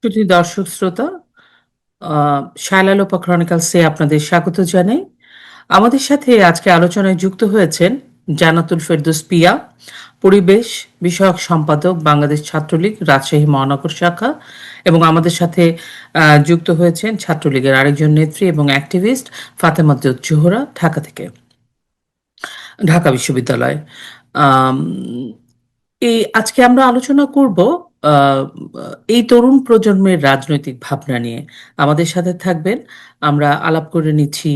শুধু দর্শক শ্রোতা, শায়লালোপা ক্রনিকলসে আপনাদের স্বাগত জানাই। আমাদের সাথে আজকে আলোচনায় যুক্ত হয়েছেন জান্নাতুল ফেরদৌস পিয়া, পরিবেশ বিষয়ক সম্পাদক, বাংলাদেশ ছাত্রলীগ রাজশাহী মহানগর শাখা। এবং আমাদের সাথে যুক্ত হয়েছেন ছাত্রলীগের আরেকজন নেত্রী এবং অ্যাক্টিভিস্ট ফাতেমা জোহরা, ঢাকা থেকে, ঢাকা বিশ্ববিদ্যালয়। আম, আজকে আমরা আলোচনা করব আহ, এই তরুণ প্রজন্মের রাজনৈতিক ভাবনা নিয়ে। আমাদের সাথে থাকবেন, আমরা আলাপ করে নিচ্ছি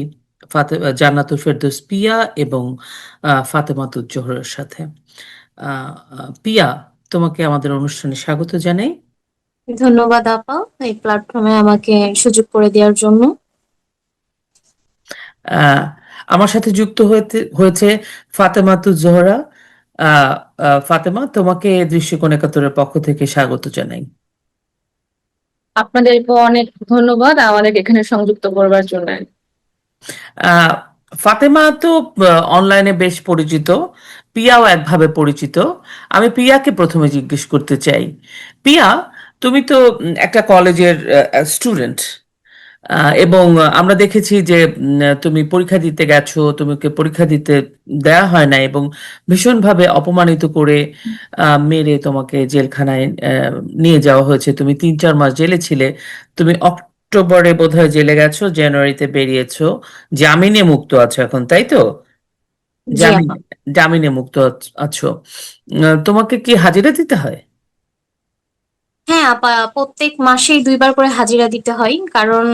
জান্নাতুল ফেরদৌস পিয়া এবং ফাতেমাতুজ জোহরের সাথে। পিয়া, তোমাকে আমাদের অনুষ্ঠানে স্বাগত জানাই। ধন্যবাদ আপা, এই প্ল্যাটফর্মে আমাকে সুযোগ করে দেওয়ার জন্য। আহ, আমার সাথে যুক্ত হয়েছে ফাতেমাতুজ জোহরা। আহ, ফাতেমা, তোমাকে দৃষ্টিকোণ একাত্তরের পক্ষ থেকে স্বাগত জানাই। আপনাদেরকে অনেক ধন্যবাদ আমাদেরকে এখানে সংযুক্ত করবার জন্য। আহ, ফাতেমা তো অনলাইনে বেশ পরিচিত, পিয়াও একভাবে পরিচিত। আমি পিয়াকে প্রথমে জিজ্ঞেস করতে চাই, পিয়া, তুমি তো একটা কলেজের স্টুডেন্ট, এবং আমরা দেখেছি যে তুমি পরীক্ষা দিতে গেছো, তোমাকে পরীক্ষা দিতে দেয়া হয় না এবং ভীষণভাবে অপমানিত করে মেরে তোমাকে জেলখানায় নিয়ে যাওয়া হয়েছে। তুমি 3-4 মাস জেলে ছিলে। তুমি অক্টোবরে বোধহয় জেলে গেছো, জানুয়ারিতে বেরিয়েছো, জামিনে মুক্ত আছো এখন, তাই তো? জি জামিন আপা। জামিনে মুক্ত আছো। তোমাকে কি হাজিরা দিতে হয়? হ্যাঁ আপা, প্রত্যেক মাসেই 2বার করে হাজিরা দিতে হয়, কারণ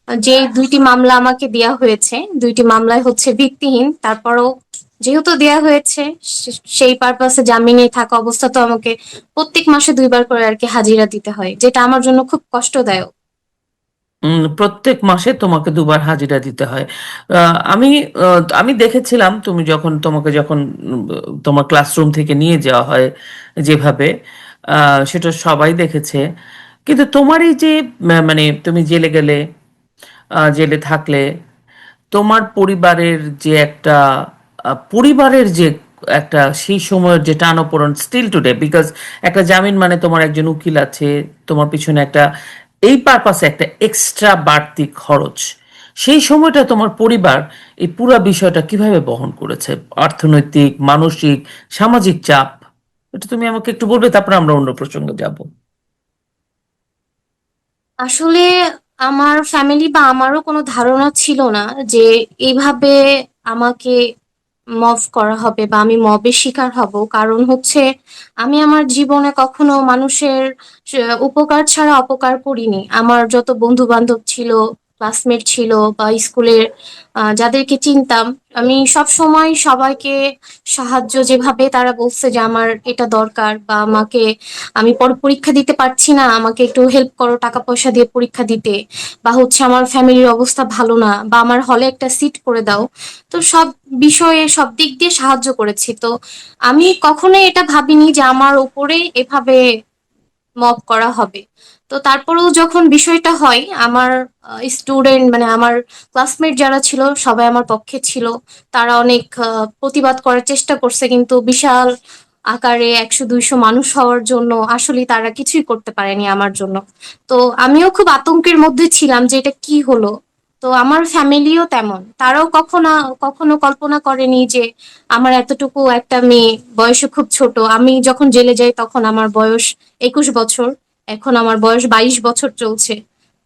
যে 2টি মামলা আমাকে দেয়া হয়েছে, 2টি মামলায় হচ্ছে ভিত্তিহীন। তারপরও যেহেতু দেয়া হয়েছে, সেই পারপাসে জামিনে থাকা অবস্থা তো আমাকে প্রত্যেক মাসে 2বার করে আর কি হাজিরা দিতে হয়, যেটা আমার জন্য খুব কষ্টদায়ক। প্রত্যেক মাসে তোমাকে 2বার হাজিরা দিতে হয়। আমি আমি দেখেছিলাম, তুমি যখন তোমার ক্লাসরুম থেকে নিয়ে যাওয়া হয় যেভাবে, সেটা সবাই দেখেছে। কিন্তু তোমার এই যে মানে তুমি জেলে গেলে, জেলে থাকলে, তোমার পরিবারের যে একটা পরিবারের যে একটা সেই সময়ের যে টানাপোড়েন স্টিল টুডে, বিকজ একটা জামিন মানে তোমার একজন উকিল আছে, তোমার পিছনে একটা এই পারপাসে একটা এক্সট্রা বাড়তি খরচ। সেই সময়টা তোমার পরিবার এই পুরো বিষয়টা কিভাবে বহন করেছে? অর্থনৈতিক, মানসিক, সামাজিক চাপ, এটা তুমি আমাকে একটু বলবে, তারপর আমরা অন্য প্রসঙ্গে যাব। আসলে আমার ফ্যামিলি বা আমারও কোনো ধারণা ছিল না যে এইভাবে আমাকে মব করা হবে বা আমি মবের শিকার হব। কারণ হচ্ছে আমি আমার জীবনে কখনো মানুষের উপকার ছাড়া অপকার করিনি। আমার যত বন্ধু বান্ধব ছিল, ক্লাসমেট ছিল বা স্কুলের যাদেরকে চিনতাম, আমি সব সময় সবাইকে সাহায্য, যেভাবে তারা বলছে যে আমার এটা দরকার বা আমাকে, আমি পরীক্ষা দিতে পারছি না, আমাকে একটু হেল্প করো টাকা পয়সা দিয়ে পরীক্ষা দিতে, বা হচ্ছে আমার ফ্যামিলির অবস্থা ভালো না, বা আমার হলে একটা সিট করে দাও। তো সব বিষয়ে সব দিক দিয়ে সাহায্য করেছি। তো আমি কখনোই এটা ভাবিনি যে আমার উপরে এভাবে মব করা হবে। তো তারপরেও যখন বিষয়টা হয়, আমার স্টুডেন্ট মানে আমার ক্লাসমেট যারা ছিল সবাই আমার পক্ষে ছিল। তারা অনেক প্রতিবাদ করার চেষ্টা করছে, কিন্তু বিশাল আকারে 100-200 মানুষ হওয়ার জন্য আসলে তারা কিছুই করতে পারেনি আমার জন্য। তো আমিও খুব আতঙ্কের মধ্যে ছিলাম যে এটা কি হলো। তো আমার ফ্যামিলিও তেমন, তারাও কখনো কখনো কল্পনা করেনি যে আমার এতটুকু একটা মেয়ে, বয়সে খুব ছোট। আমি যখন জেলে যাই তখন আমার বয়স 21 বছর, এখন আমার বয়স 22 বছর চলছে।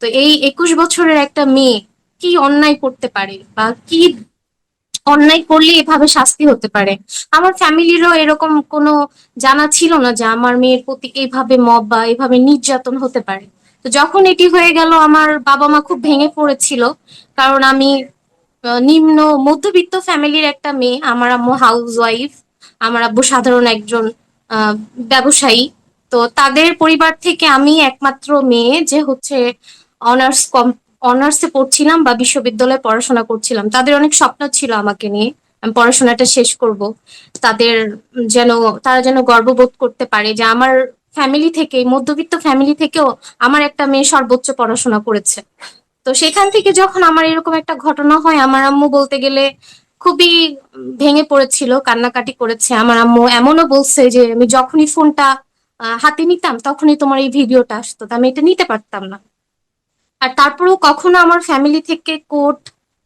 তো এই 21 বছরের একটা মেয়ে কি অন্যায় করতে পারে বা কি অন্যায় করলে এভাবে শাস্তি হতে পারে, আমার ফ্যামিলিরও এরকম কোনো জানা ছিল না যে আমার মেয়ের প্রতি এইভাবে মব বা এইভাবে নির্যাতন হতে পারে। তো যখন এটি হয়ে গেল, আমার বাবা মা খুব ভেঙে পড়েছিল। কারণ আমি নিম্ন মধ্যবিত্ত ফ্যামিলির একটা মেয়ে, আমার আম্মু হাউস ওয়াইফ, আমার আব্বু সাধারণ একজন আহ, ব্যবসায়ী। তো তাদের পরিবার থেকে আমি একমাত্র মেয়ে যে হচ্ছে অনার্স অনার্সে পড়ছিলাম বা বিশ্ববিদ্যালয়ে পড়াশোনা করছিলাম। তাদের অনেক স্বপ্ন ছিল আমাকে নিয়ে, আমি পড়াশোনাটা শেষ করব। তাদের যেন, তারা যেন গর্ববোধ করতে পারে যে আমার ফ্যামিলি থেকে, মধ্যবিত্ত ফ্যামিলি থেকেও আমার একটা মেয়ে সর্বোচ্চ পড়াশোনা করেছে। তো সেখান থেকে যখন আমার এরকম একটা ঘটনা হয়, আমার আম্মু বলতে গেলে খুবই ভেঙে পড়েছিল, কান্নাকাটি করেছে। আমার আম্মু এমনও বলছে যে আমি যখনই ফোনটা হাতে নিতাম তখনই তোমার এই ভিডিওটা আসতো, তো আমি এটা নিতে পারতাম না। আর তারপরেও কখনো আমার ফ্যামিলি থেকে কোর্ট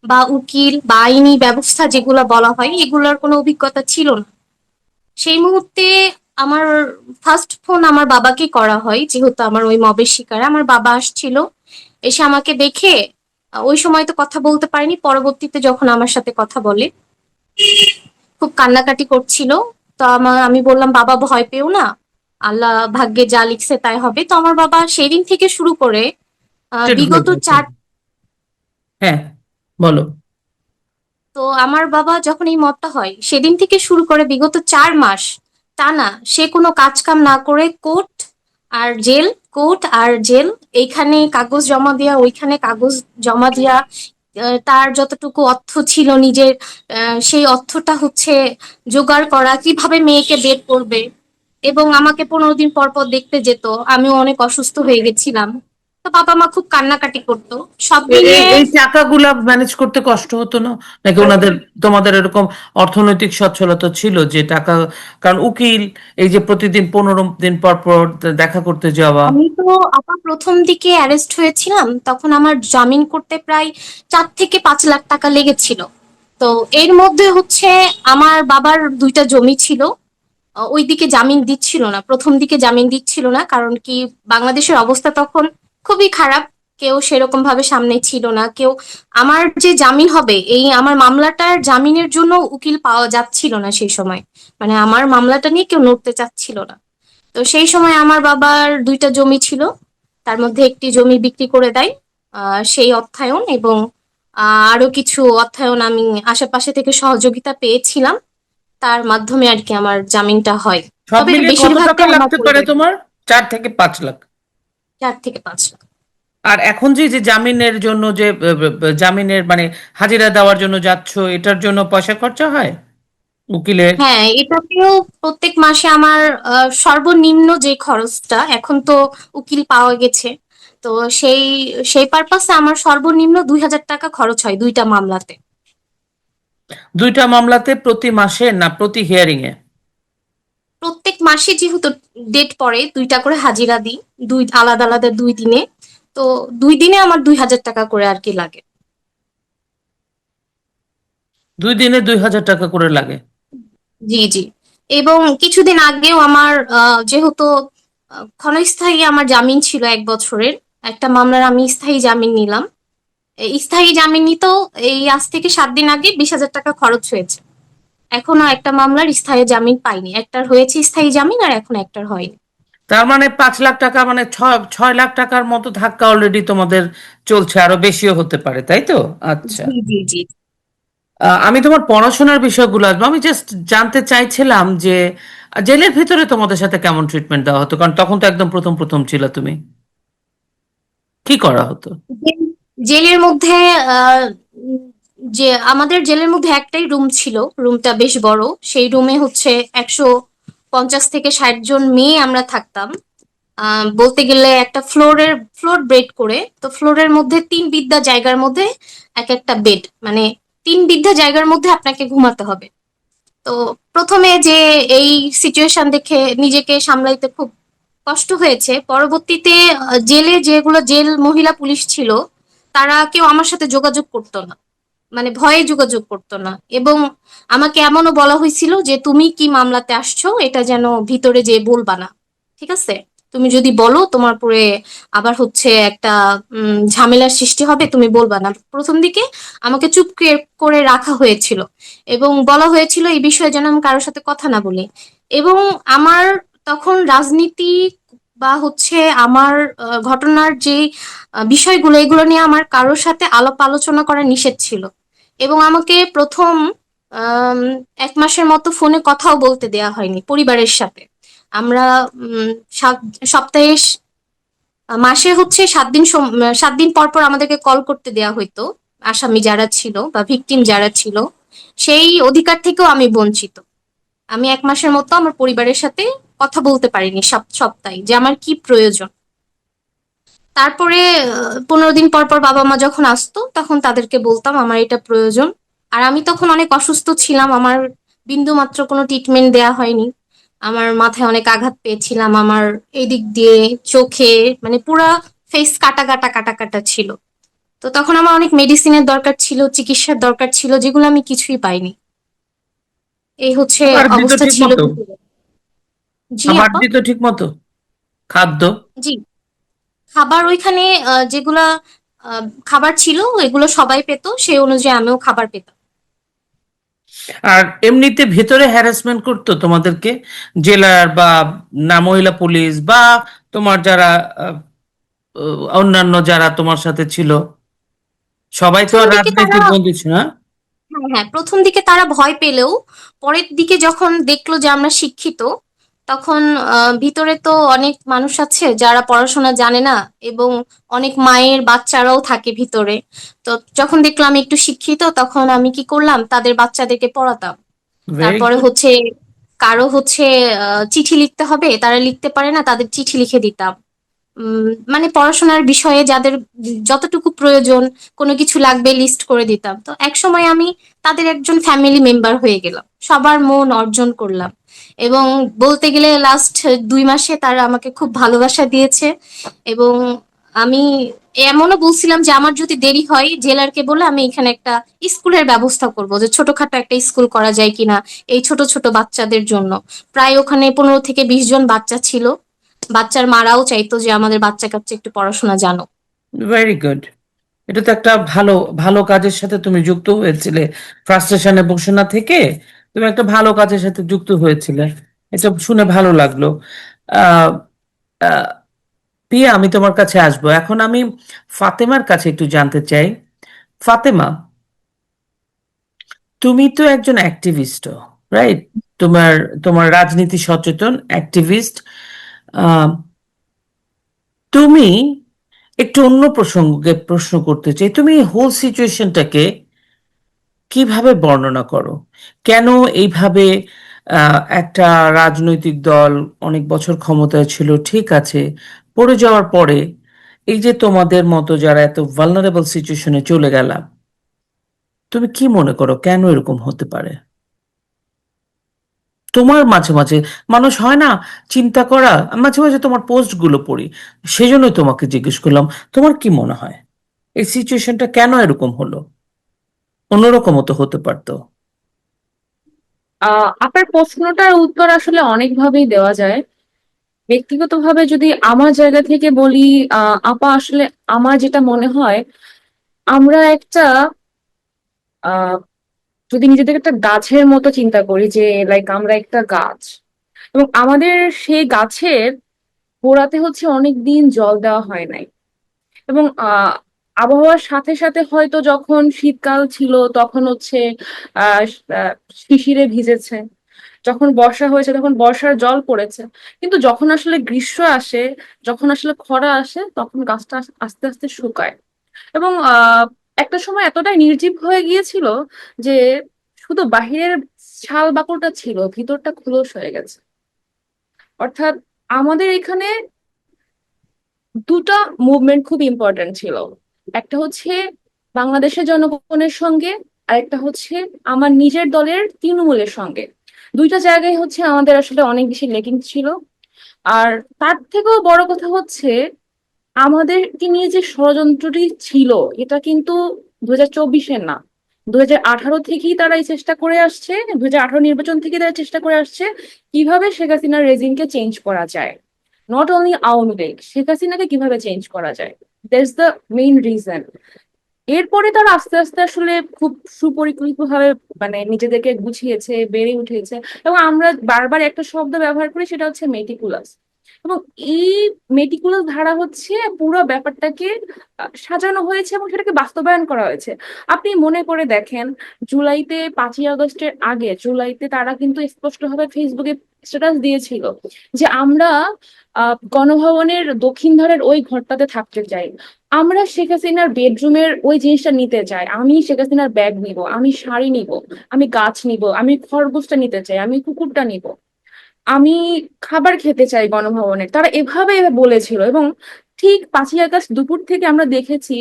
বা উকিল বা আইনি ব্যবস্থা যেগুলো বলা হয় এগুলোর কোনো অভিজ্ঞতা ছিল না। সেই মুহূর্তে আমার ফার্স্ট ফোন আমার বাবাকে করা হয়, যেহেতু আমার ওই মবের শিকার। আমার বাবা আসছিল, এসে আমাকে দেখে ওই সময় তো কথা বলতে পারিনি, পরবর্তীতে যখন আমার সাথে কথা বলে খুব কান্নাকাটি করছিল। তো আমি বললাম, বাবা ভয় পেও না, আল্লাহ ভাগ্যে যা লিখছে তাই হবে। তো আমার বাবা সেই দিন থেকে শুরু করে Treat হয়ে বিগত গেছে। 4, হ্যাঁ, বলো। তো আমার বাবা যখন এই মতটা হয় সেদিন থেকে শুরু করে বিগত 4 মাস টানা সে কোনো কাজ কাম না করে কোর্ট আর জেল, কোর্ট আর জেল, এইখানে কাগজ জমা দেয়া ওইখানে কাগজ জমা দেয়া, তার যতটুকু অর্থ ছিল নিজের, সেই অর্থটা হচ্ছে জোগাড় করা, কিভাবে মেয়েকে বের করবে। এবং আমাকে 15 দিন পর পর দেখতে যেত, আমিও অনেক অসুস্থ হয়ে গেছিলাম। তো বাবা মা খুব কান্নাকাটি করতো সব এই মিলিয়ে। এই টাকাগুলা ম্যানেজ করতে কষ্ট হতো না, নাকি তোমাদের এরকম অর্থনৈতিক সচ্ছলতা ছিল যে টাকা? কারণ উকিল, এই যে প্রতিদিন 15 দিন পর পর দেখা করতে যাওয়া। আমি তো আপা প্রথম দিকে অ্যারেস্ট হয়েছিলাম তখন আমার জামিন করতে প্রায় 4 থেকে 5 লাখ টাকা লেগেছিল। তো এর মধ্যে হচ্ছে আমার বাবার 2টা জমি ছিল, ওইদিকে জামিন দিচ্ছিল না, প্রথম দিকে জামিন দিচ্ছিল না, কারণ কি বাংলাদেশের অবস্থা তখন খুবই খারাপ। কেউ সেরকম ভাবে সামনে ছিল না কেউ। আমার যে জামিন হবে এই আমার মামলাটার জামিনের জন্য উকিল পাওয়া যাচ্ছিল না সেই সময়, মানে আমার মামলাটা নিয়ে কেউ নড়তে চাচ্ছিল না। তো সেই সময় আমার বাবার 2টা জমি ছিল, তার মধ্যে একটি জমি বিক্রি করে দেয় সেই অর্থায়ন, এবং আরো কিছু অর্থায়ন আমি আশেপাশে থেকে সহযোগিতা পেয়েছিলাম, তার মাধ্যমে আর কি আমার জামিনটা হয়। সব তবে মিলিয়ে কত টাকা বেশিরভাগটাই আমার লাগতে পারে পরিবার, তোমার? 4 থেকে 5 লাখ? 4 থেকে 5 লাখ। আর এখন যে যে জামিনের জন্য যে জামিনের মানে হাজিরা দেওয়ার জন্য যাচ্ছ, এটার জন্য পয়সা খরচা হয় উকিলের? হ্যাঁ, এটাতেও প্রত্যেক মাসে আমার সর্বনিম্ন যে খরচটা, এখন তো উকিল পাওয়া গেছে, তো সেই সেই পারপাসে আমার সর্বনিম্ন 2,000 টাকা খরচ হয় 2টা মামলাতে। 2টা মামলাতে প্রতি মাসে না প্রতি হিয়ারিং এ? প্রত্যেক মাসে যেহেতু ডেট পড়ে 2টা করে হাজিরা দিই, আলাদা আলাদা 2 দিনে। তো 2 দিনে আমার 2,000 টাকা করে আর কি লাগে। 2 দিনে 2,000 টাকা করে লাগে? জি জি। এবং কিছুদিন আগেও আমার যেহেতু ক্ষণস্থায়ী আমার জামিন ছিল 1 বছরের, একটা মামলার আমি স্থায়ী জামিন নিলাম। এই স্থায়ী জামিন নিতেও এই আজ থেকে 7 দিন আগে 20,000 টাকা খরচ হয়েছে। এখনো একটা মামলার স্থায়ী জামিন পাইনি, একটার হয়েছে স্থায়ী জামিন আর এখন একটার হয়নি। তার মানে 5 লাখ টাকা, মানে 6 লাখ টাকার মতো ধাক্কা অলরেডি তোমাদের চলছে, আরো বেশিও হতে পারে, তাই তো? আচ্ছা। জি জি জি। আমি তোমার পড়াশোনার বিষয়গুলো আসবো, আমি জাস্ট জানতে চাইছিলাম যে জেলের ভিতরে তোমাদের সাথে কেমন ট্রিটমেন্ট দেওয়া হতো, কারণ তখন তো একদম প্রথম প্রথম ছিল তুমি। কি করা হতো? জেলের মধ্যে আহ, উম, যে আমাদের জেলের মধ্যে একটাই রুম ছিল, রুমটা বেশ বড়। সেই রুমে হচ্ছে 150 থেকে 60 জন মেয়ে আমরা থাকতাম। বলতে গেলে একটা ফ্লোর বেড করে, তো ফ্লোরের মধ্যে 3 বিদ্যা জায়গার মধ্যে এক একটা বেড, মানে 3 বিদ্যা জায়গার মধ্যে আপনাকে ঘুমাতে হবে। তো প্রথমে যে এই সিচুয়েশন দেখে নিজেকে সামলাইতে খুব কষ্ট হয়েছে। পরবর্তীতে জেলে যেগুলো জেল মহিলা পুলিশ ছিল তারা কেউ আমার সাথে যোগাযোগ করতো না, মানে ভয়ে যোগাযোগ করতো না। এবং আমাকে এমনও বলা হয়েছিল যে তুমি কি মামলাতে আসছো এটা যেন ভিতরে যেয়ে বলবা না, ঠিক আছে? তুমি যদি বলো তোমার পরে আবার হচ্ছে একটা ঝামেলার সৃষ্টি হবে, তুমি বলবা না। প্রথম দিকে আমাকে চুপ করে রাখা হয়েছিল এবং বলা হয়েছিল এই বিষয়ে যেন আমি কারোর সাথে কথা না বলি। এবং আমার তখন রাজনীতি বা হচ্ছে আমার ঘটনার যে বিষয়গুলো এগুলো নিয়ে আমার কারোর সাথে আলাপ আলোচনা করা নিষেধ ছিল। এবং আমাকে প্রথম আম, 1 মাসের মতো ফোনে কথাও বলতে দেয়া হয়নি পরিবারের সাথে। আমরা সপ্তাহে মাসে হচ্ছে 7 দিন 7 দিন পর পর আমাদেরকে কল করতে দেয়া হইতো, আসামি যারা ছিল বা ভিকটিম যারা ছিল। সেই অধিকার থেকেও আমি বঞ্চিত। আমি 1 মাসের মতো আমার পরিবারের সাথে কথা বলতে পারিনি সপ্তাহে যে আমার কি প্রয়োজন। তারপরে 15 দিন পর পর বাবা মা যখন আসতো তখন তাদেরকে বলতাম আমার এটা প্রয়োজন। আর আমি তখন অনেক অসুস্থ ছিলাম, আমার বিন্দু মাত্র কোনো ট্রিটমেন্ট দেয়া হয়নি। আমার মাথায় অনেক আঘাত পেয়েছিলাম, আমার এদিক দিয়ে চোখে মানে পুরা ফেস কাটা কাটা কাটা কাটা ছিল। তো তখন আমার অনেক মেডিসিনের দরকার ছিল, চিকিৎসার দরকার ছিল, যেগুলো আমি কিছুই পাইনি। এই হচ্ছে খাবার দিত অবস্থা ঠিক ছিল মতো? ভিতরে। জি খাবার আপা। দিত ঠিক মতো? খাদ্য? জি, খাবার ওইখানে যেগুলা খাবার ছিল এগুলো সবাই পেত, সেই অনুযায়ী আমিও খাবার পেতাম। আর এমনিতে ভেতরে হ্যারাসমেন্ট করতো তোমাদেরকে জেলার বা না মহিলা পুলিশ বা তোমার যারা অন্যান্য যারা তোমার সাথে ছিল? সবাই তো প্রথম আর দিকে তারা রাজনৈতিক বন্দী ছিল না। হ্যাঁ হ্যাঁ, প্রথম দিকে তারা ভয় পেলেও পরের দিকে যখন দেখলো যে আমরা শিক্ষিত, তখন ভিতরে তো অনেক মানুষ আছে যারা পড়াশোনা জানে না, এবং অনেক মায়ের বাচ্চারাও থাকে ভিতরে। তো যখন দেখলাম আমি একটু শিক্ষিত, তখন আমি কি করলাম, তাদের বাচ্চাদেরকে পড়াতাম। ভেরি তারপরে গুড। হচ্ছে কারো হচ্ছে চিঠি লিখতে হবে, তারা লিখতে পারে না, তাদের চিঠি লিখে দিতাম। মানে পড়াশোনার বিষয়ে যাদের যতটুকু প্রয়োজন, কোনো কিছু লাগবে লিস্ট করে দিতাম। তো এক সময় আমি তাদের একজন ফ্যামিলি মেম্বার হয়ে গেলাম, সবার মন অর্জন করলাম। এবং বলতে গেলে লাস্ট 2 মাসে তারা আমাকে খুব ভালোবাসা দিয়েছে। এবং আমি এমনও বলছিলাম যে আমার যদি দেরি হয়, জেলারকে বলে আমি এখানে একটা স্কুলের ব্যবস্থা করব, যে ছোটখাটো একটা স্কুল করা যায় কিনা এই ছোট ছোট বাচ্চাদের জন্য। প্রায় ওখানে 15 থেকে 20 জন বাচ্চা ছিল। বাচ্চার মারাও চাইতো যে আমাদের বাচ্চা কাচ্চা একটু পড়াশোনা জানো। Very good. এটা তো একটা ভালো ভালো কাজের সাথে তুমি যুক্ত হয়েছিলে। ফ্রাস্ট্রেশনে বসে না থেকে তুমি একটা ভালো কাজের সাথে যুক্ত হয়েছিলে। এটা শুনে ভালো লাগলো। আহ আহ, পিয়া, আমি তোমার কাছে আসবো এখন। আমি ফাতেমার কাছে একটু জানতে চাই। ফাতেমা, তুমি তো একজন অ্যাক্টিভিস্ট, রাইট? তোমার তোমার রাজনীতি সচেতন অ্যাক্টিভিস্ট। তুমি, একটু অন্য প্রসঙ্গে প্রশ্ন করতে চাই, তুমি হোল সিচুয়েশনটাকে কিভাবে বর্ণনা করো? কেন এইভাবে একটা রাজনৈতিক দল অনেক বছর ক্ষমতায় ছিল, ঠিক আছে, পড়ে যাওয়ার পরে এই যে তোমাদের মতো যারা এত ভালনারেবল সিচুয়েশনে চলে গেলাম, তুমি কি মনে করো কেন এরকম হতে পারে? তোমার মাঝে মাঝে মানুষ হয় না চিন্তা করা, মাঝে মাঝে তোমার পোস্ট গুলো পড়ি, সেজন্যই তোমাকে জিজ্ঞেস করলাম, তোমার কি মনে হয় এই সিচুয়েশনটা কেন এরকম হলো? অন্যরকমও তো হতে পারতো। আপনার প্রশ্নটার উত্তর আসলে অনেকভাবেই দেওয়া যায়। ব্যক্তিগতভাবে যদি আমার জায়গা থেকে বলি, আপা আসলে আমার যেটা মনে হয়, আমরা একটা আহ যদি নিজেদের একটা গাছের মতো চিন্তা করি, যে লাইক আমরা একটা গাছ, এবং আমাদের সেই গাছের গোড়াতে হচ্ছে অনেক দিন জল দেওয়া হয় নাই। এবং আবহাওয়ার সাথে সাথে হয়তো যখন শীতকাল ছিল তখন হচ্ছে আহ আহ, শিশিরে ভিজেছে, যখন বর্ষা হয়েছে তখন বর্ষার জল পড়েছে। কিন্তু যখন আসলে গ্রীষ্ম আসে, যখন আসলে খরা আসে, তখন গাছটা আস্তে আস্তে শুকায়। এবং একটা সময় এতটাই নির্জীব হয়ে গিয়েছিল যে শুধু বাহিরের ছাল বাকলটা ছিল, ভিতরটা খোলস হয়ে গেছে। অর্থাৎ আমাদের এখানে দুটো মুভমেন্ট খুব ইম্পর্ট্যান্ট ছিল। একটা হচ্ছে বাংলাদেশের জনগণের সঙ্গে, আর একটা হচ্ছে আমার নিজের দলের তৃণমূলের সঙ্গে। দুইটা জায়গায় হচ্ছে আমাদের আসলে অনেক বেশি লেকিং ছিল। আর তার থেকেও বড় কথা হচ্ছে, আমাদেরকে নিয়ে যে ষড়যন্ত্রটি ছিল, এটা কিন্তু 2024-এর না, 2018 থেকেই তারা এই চেষ্টা করে আসছে। 2018 নির্বাচন থেকে তারা চেষ্টা করে আসছে কিভাবে শেখ হাসিনার রেজিমকে চেঞ্জ করা যায়। নট অনলি আওয়ামী লীগ, শেখ হাসিনাকে কিভাবে চেঞ্জ করা যায়, দ্যাটস দ্য মেইন রিজন। এরপরে তারা আস্তে আস্তে আসলে খুব সুপরিকল্পিতভাবে মানে নিজেদেরকে গুছিয়েছে, বেড়ে উঠেছে। এবং আমরা বারবার একটা শব্দ ব্যবহার করি, সেটা হচ্ছে মেটিকুলাস। এবং এই মেটিকুলাস ধারা হচ্ছে পুরো ব্যাপারটাকে সাজানো হয়েছে এবং সেটাকে বাস্তবায়ন করা হয়েছে। আপনি মনে করে দেখেন, জুলাইতে 5ই আগস্টের আগে জুলাইতে তারা কিন্তু স্পষ্টভাবে ফেসবুকে স্ট্যাটাস দিয়েছিল যে আমরা গণভবনের দক্ষিণ ধারের ওই ঘরটাতে থাকতে চাই, আমরা শেখ হাসিনার বেডরুমের ওই জিনিসটা নিতে চাই, আমি শেখ হাসিনার ব্যাগ নিব, আমি শাড়ি নিব, আমি গাছ নিব, আমি খরগোশটা নিতে চাই, আমি কুকুরটা নিব, আমি খাবার খেতে চাই গণভবনের। তারা এভাবে বলেছিল। এবং ঠিক 5ই আগস্ট দুপুর থেকে আমরা দেখেছি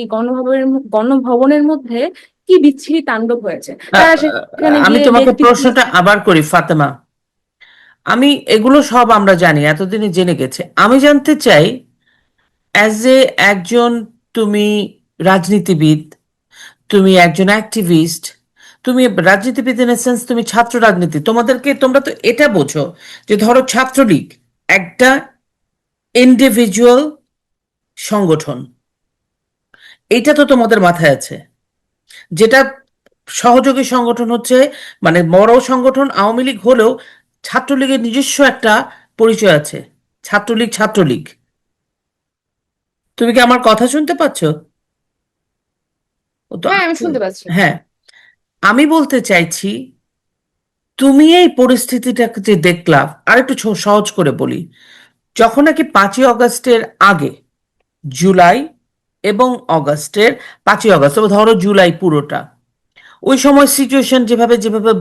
গণভবনের মধ্যে কি বিচ্ছিরি তাণ্ডব হয়েছে। আহ, তারা সেখানে আমি গিয়ে তোমাকে লেগ পিস। প্রশ্নটা আবার করি ফাতেমা। আমি এগুলো সব আমরা জানি, এতদিনে জেনে গেছে। আমি জানতে চাই, অ্যাজ এ একজন, তুমি রাজনীতিবিদ, তুমি একজন অ্যাক্টিভিস্ট, তুমি রাজনীতিবিদ ইন সেন্স তুমি ছাত্র রাজনীতি, তোমরা তো এটা বোঝো যে ধরো ছাত্রলীগ একটা ইন্ডিভিজুয়াল সংগঠন, এইটা তো তোমাদের মাথায় আছে। যেটা সহযোগী সংগঠন হচ্ছে, মানে বড় সংগঠন আওয়ামী লীগ হলেও ছাত্রলীগের নিজস্ব একটা পরিচয় আছে, ছাত্রলীগ ছাত্রলীগ। তুমি কি আমার কথা শুনতে পাচ্ছ? ও তো হ্যাঁ, আমি আছে। শুনতে পাচ্ছি। হ্যাঁ, আমি বলতে চাইছি, তুমি এই পরিস্থিতিটাকে যে দেখলা, আরেকটু সহজ করে বলি, যখন নাকি 5ই আগস্টের আগে, জুলাই এবং অগস্টের, 5ই আগস্ট তবে ধরো জুলাই পুরোটা, ওই সময় সিচুয়েশন যেভাবে যেভাবে